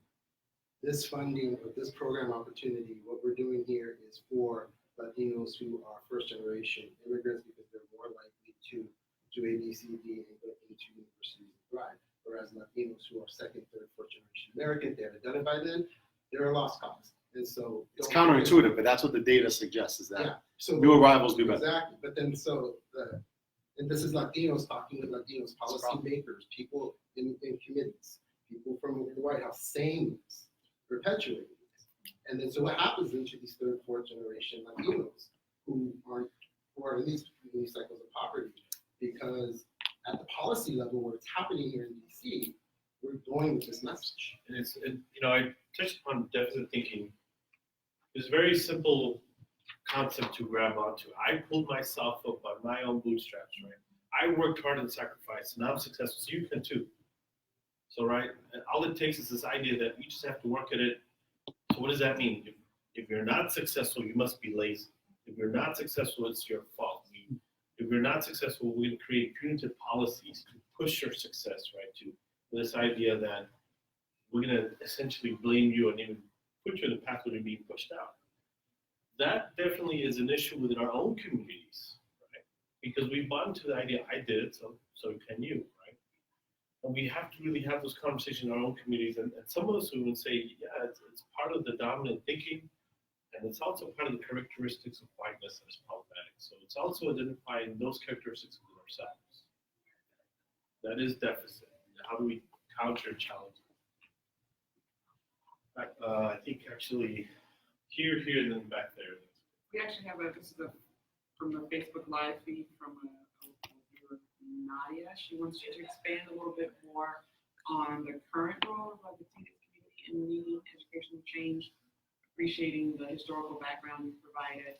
this funding or this program opportunity, what we're doing here is for Latinos who are first generation immigrants because they're more likely to do A, B, C, D, and go into universities and thrive. Whereas Latinos who are second, third, fourth generation American, they have identified then, they're a lost cause. And so it's counterintuitive, but that's what the data suggests, is that so new arrivals do better. Exactly, but then and this is Latinos talking with Latinos, policymakers, people in committees, people from the White House saying this, perpetuating this. And then so what happens into these third, fourth generation Latinos who are in these cycles of poverty? Because at the policy level where it's happening here in DC, we're going with this message. And I touched upon deficit thinking. It's a very simple concept to grab onto. I pulled myself up by my own bootstraps, right? I worked hard and sacrificed, and I'm successful, so you can too. So, right, and all it takes is this idea that you just have to work at it. So what does that mean? If you're not successful, you must be lazy. If you're not successful, it's your fault. If you're not successful, we're going to create punitive policies to push your success, right? To this idea that we're going to essentially blame you and even put you in the path where you're being pushed out. That definitely is an issue within our own communities, right? Because we bought into the idea, I did it, so can you, right? And we have to really have those conversations in our own communities. And some of us who would say, yeah, it's part of the dominant thinking, and it's also part of the characteristics of whiteness that is problematic. So it's also identifying those characteristics within ourselves. That is deficit. How do we counter challenge? I think actually here, and then back there. We actually have this is from the Facebook Live feed from Nadia. She wants you to expand a little bit more on the current role of the Latinx community in leading educational change, appreciating the historical background you provided.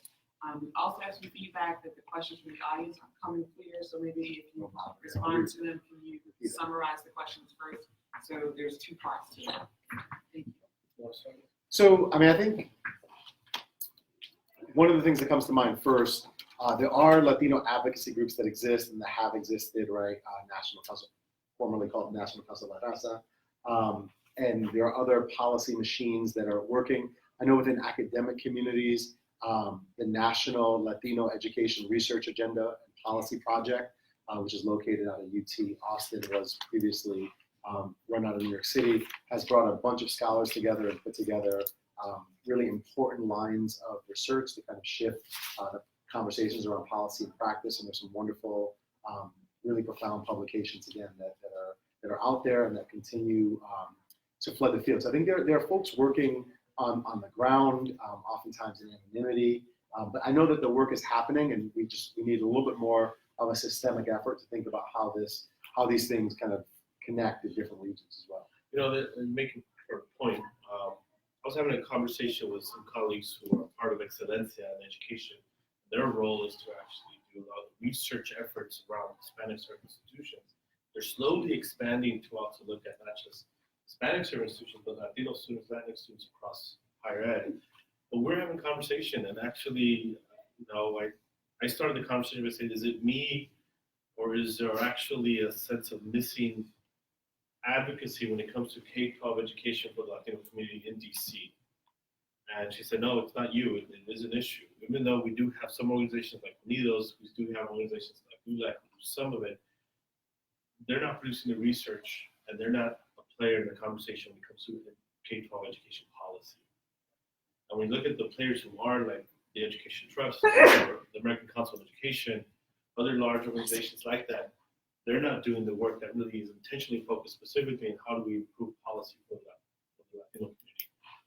Also have some feedback that the questions from the audience aren't coming clear, so maybe if you respond to them, can you summarize the questions first? So there's two parts to that. Thank you. So, I mean, I think one of the things that comes to mind first, there are Latino advocacy groups that exist and that have existed, right? National Council, formerly called National Council de la Raza. And there are other policy machines that are working. I know within academic communities, the National Latino Education Research Agenda and Policy Project, which is located out of UT Austin, was previously run out of New York City, has brought a bunch of scholars together and put together really important lines of research to kind of shift the conversations around policy and practice. And there's some wonderful, really profound publications again that are out there and that continue to flood the field. So I think there are folks working on the ground, oftentimes in anonymity. But I know that the work is happening, and we need a little bit more of a systemic effort to think about how these things kind of connect in different regions as well. You know, making a point, I was having a conversation with some colleagues who are part of Excelencia in education. Their role is to actually do a lot of research efforts around Hispanic serving institutions. They're slowly expanding to also look at not just Hispanic serving institutions, but Latino students, Latinx students across higher ed. But we're having a conversation, and actually, you know, I started the conversation by saying, is it me, or is there actually a sense of missing advocacy when it comes to K-12 education for the Latino community in DC? And she said, no, it's not you, it is an issue. Even though we do have some organizations like Unidos, we do have organizations like ULAC who do some of it, they're not producing the research, and they're not a player in the conversation when it comes to K-12 education policy. And when you look at the players who are like the Education Trust, or the American Council of Education, other large organizations like that, they're not doing the work that really is intentionally focused specifically on how do we improve policy for the Latino community.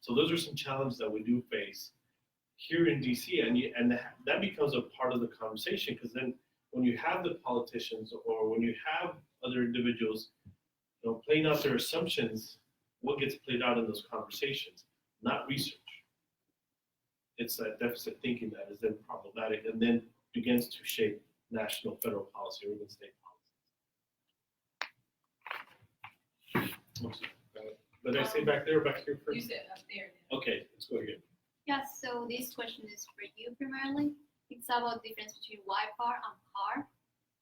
So those are some challenges that we do face here in DC, and that becomes a part of the conversation, because then when you have the politicians or when you have other individuals, you know, playing out their assumptions, what gets played out in those conversations, not research. It's that deficit thinking that is then problematic and then begins to shape national, federal policy, or even state policy. Did I say back there or back here first? You said up there. Okay, let's go again. Yes, so this question is for you primarily. It's about the difference between YPAR and PAR,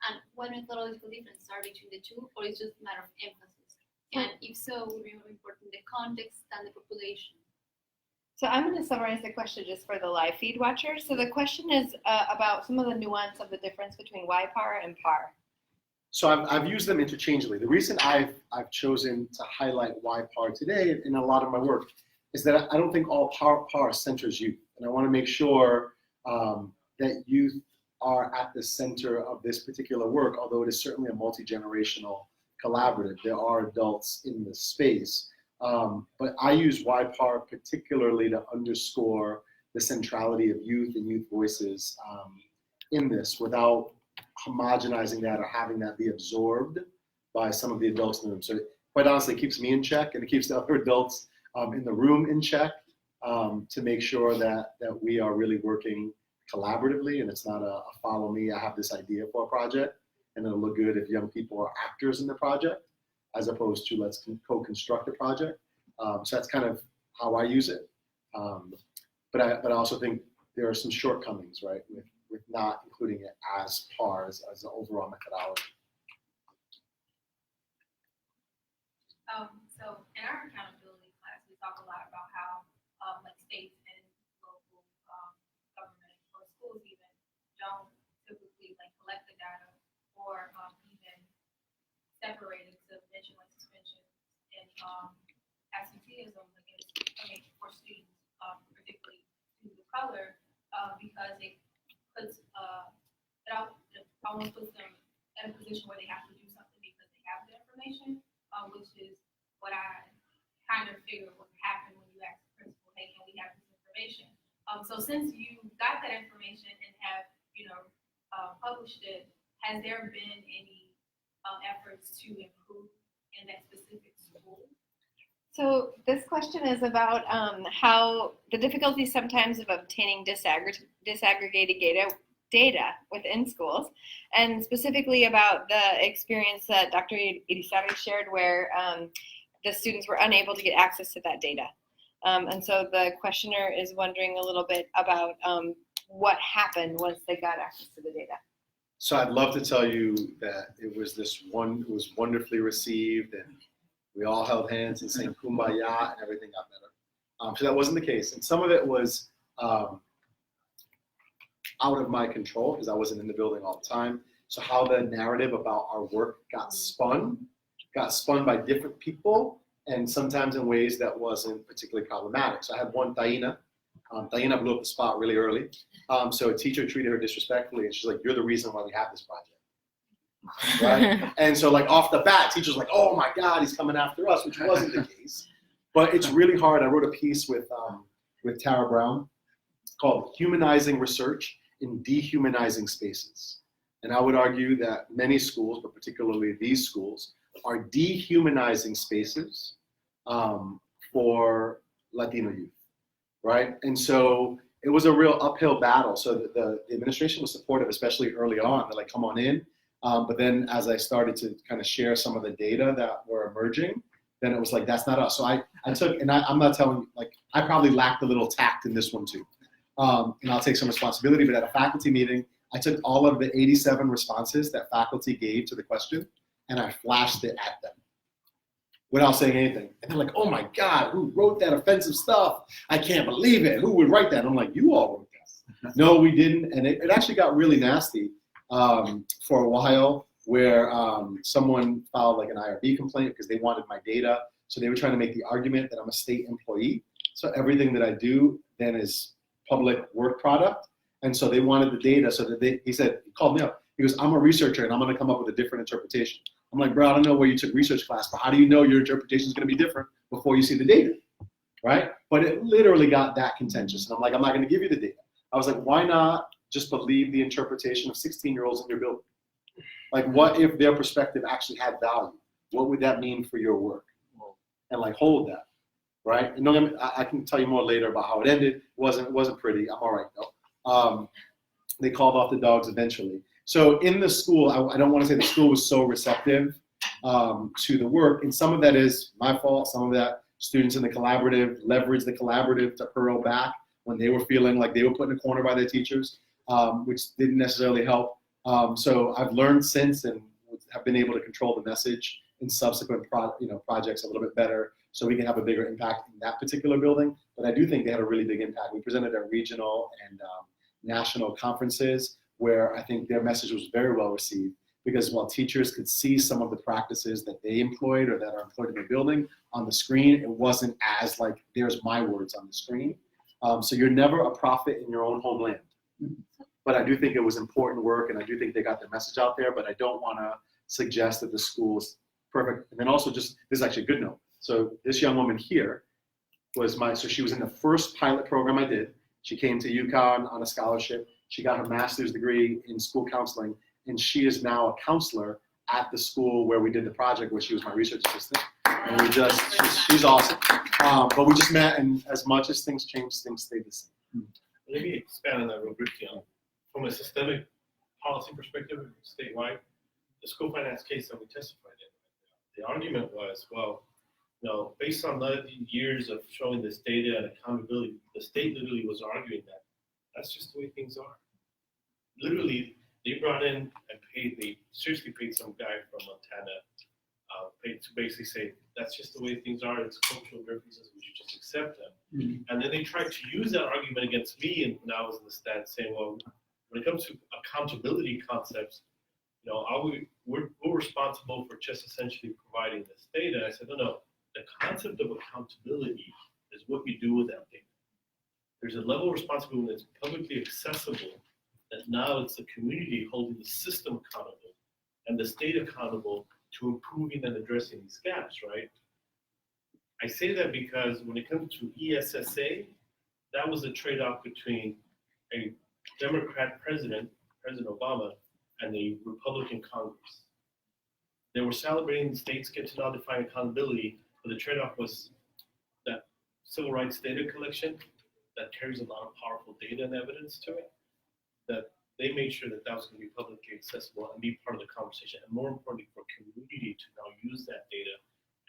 and what methodological differences are between the two, or it's just a matter of emphasis? And if so, would be more important the context than the population? So I'm going to summarize the question just for the live feed watchers. So the question is about some of the nuance of the difference between YPAR and PAR. So I've used them interchangeably. The reason I've chosen to highlight YPAR today in a lot of my work is that I don't think all PAR centers youth. And I want to make sure that youth are at the center of this particular work, although it is certainly a multi-generational collaborative. There are adults in the space. But I use YPAR particularly to underscore the centrality of youth and youth voices in this without homogenizing that or having that be absorbed by some of the adults in the room. So quite honestly, it keeps me in check, and it keeps the other adults in the room in check to make sure that we are really working collaboratively, and it's not a follow me, I have this idea for a project, and it'll look good if young people are actors in the project, as opposed to let's co-construct a project. So that's kind of how I use it. But I also think there are some shortcomings, right, with not including it as PAR as an overall methodology. So in our accountability class, we talk a lot about how like states and local government or schools even don't typically like collect the data or even separate it to mention like suspension and absenteeism against for students, particularly students of color, because it puts it almost puts them in a position where they have to do something because they information, which is what I kind of figured would happen when you ask the principal, hey, can we have this information? So since you got that information and have, published it, has there been any efforts to improve in that specific school? So this question is about how the difficulty sometimes of obtaining disaggregated data within schools, and specifically about the experience that Dr. Irizarry shared where the students were unable to get access to that data. And so the questioner is wondering a little bit about what happened once they got access to the data. So I'd love to tell you that it was wonderfully received and we all held hands and sang Kumbaya and everything got better. So that wasn't the case. And some of it was out of my control because I wasn't in the building all the time. So how the narrative about our work got spun by different people and sometimes in ways that wasn't particularly problematic. So I had one, Taina. Taina blew up the spot really early. So a teacher treated her disrespectfully and she's like, you're the reason why we have this project. Right? And so like off the bat, teachers like, oh my God, he's coming after us, which wasn't the case. But it's really hard. I wrote a piece with Tara Brown called Humanizing Research in Dehumanizing Spaces. And I would argue that many schools, but particularly these schools, are dehumanizing spaces for Latino youth, right? And so it was a real uphill battle. So the administration was supportive, especially early on. They're like, come on in. But then as I started to kind of share some of the data that were emerging, then it was like, that's not us. So I took, and I'm not telling you, like, I probably lacked a little tact in this one too. And I'll take some responsibility, but at a faculty meeting, I took all of the 87 responses that faculty gave to the question, and I flashed it at them without saying anything. And they're like, oh my God, who wrote that offensive stuff? I can't believe it. Who would write that? And I'm like, you all wrote that. No, we didn't. And it actually got really nasty for a while where someone filed like an IRB complaint because they wanted my data. So they were trying to make the argument that I'm a state employee. So everything that I do then is public work product. And so they wanted the data so that he called me up. He goes, I'm a researcher and I'm gonna come up with a different interpretation. I'm like, bro, I don't know where you took research class, but how do you know your interpretation is gonna be different before you see the data, right? But it literally got that contentious. And I'm like, I'm not gonna give you the data. I was like, why not just believe the interpretation of 16-year-olds in your building? Like, what if their perspective actually had value? What would that mean for your work? And like, hold that, right? And I can tell you more later about how it ended. It wasn't pretty. I'm all right though. They called off the dogs eventually. So in the school, I don't want to say the school was so receptive to the work, and some of that is my fault. Some of that students in the collaborative leveraged the collaborative to hurl back when they were feeling like they were put in a corner by their teachers, which didn't necessarily help. So I've learned since and have been able to control the message in subsequent projects a little bit better so we can have a bigger impact in that particular building. But I do think they had a really big impact. We presented at regional and national conferences where I think their message was very well received because while teachers could see some of the practices that they employed or that are employed in the building on the screen, it wasn't as like, there's my words on the screen. So you're never a prophet in your own homeland. But I do think it was important work and I do think they got their message out there, but I don't want to suggest that the school's perfect. And then also just, this is actually a good note. So this young woman here was so she was in the first pilot program I did. She came to UConn on a scholarship. She got her master's degree in school counseling, and she is now a counselor at the school where we did the project, where she was my research assistant. And she's awesome. But we just met, and as much as things changed, things stayed the same. Let me expand on that real briefly. From a systemic policy perspective, statewide, the school finance case that we testified in, the argument was, well, based on 11 years of showing this data and accountability, the state literally was arguing that that's just the way things are. Literally, they brought in and they seriously paid some guy from Montana to basically say, that's just the way things are, it's cultural differences, we should just accept them. Mm-hmm. And then they tried to use that argument against me, and when I was in the stand saying, well, when it comes to accountability concepts, we're responsible for just essentially providing this data. And I said, no, the concept of accountability is what you do with that data. There's a level of responsibility that's publicly accessible, that now it's the community holding the system accountable and the state accountable to improving and addressing these gaps, right? I say that because when it comes to ESSA, that was a trade-off between a Democrat president, President Obama, and a Republican Congress. They were celebrating the states get to now define accountability, but the trade-off was that civil rights data collection that carries a lot of powerful data and evidence to it, that they made sure that that was going to be publicly accessible and be part of the conversation, and more importantly, for community to now use that data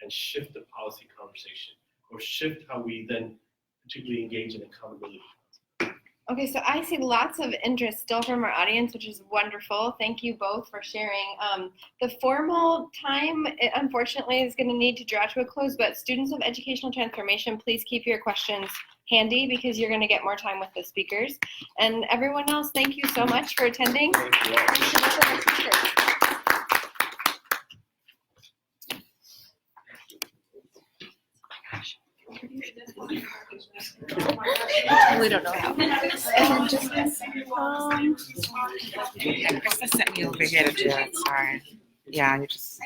and shift the policy conversation, or shift how we then particularly engage in accountability. Okay, so I see lots of interest still from our audience, which is wonderful. Thank you both for sharing. The formal time, unfortunately, is going to need to draw to a close, but students of educational transformation, please keep your questions handy because you're going to get more time with the speakers. And everyone else, thank you so much for attending. We don't know how. Krista sent me over here to do it. Sorry. Yeah, you just.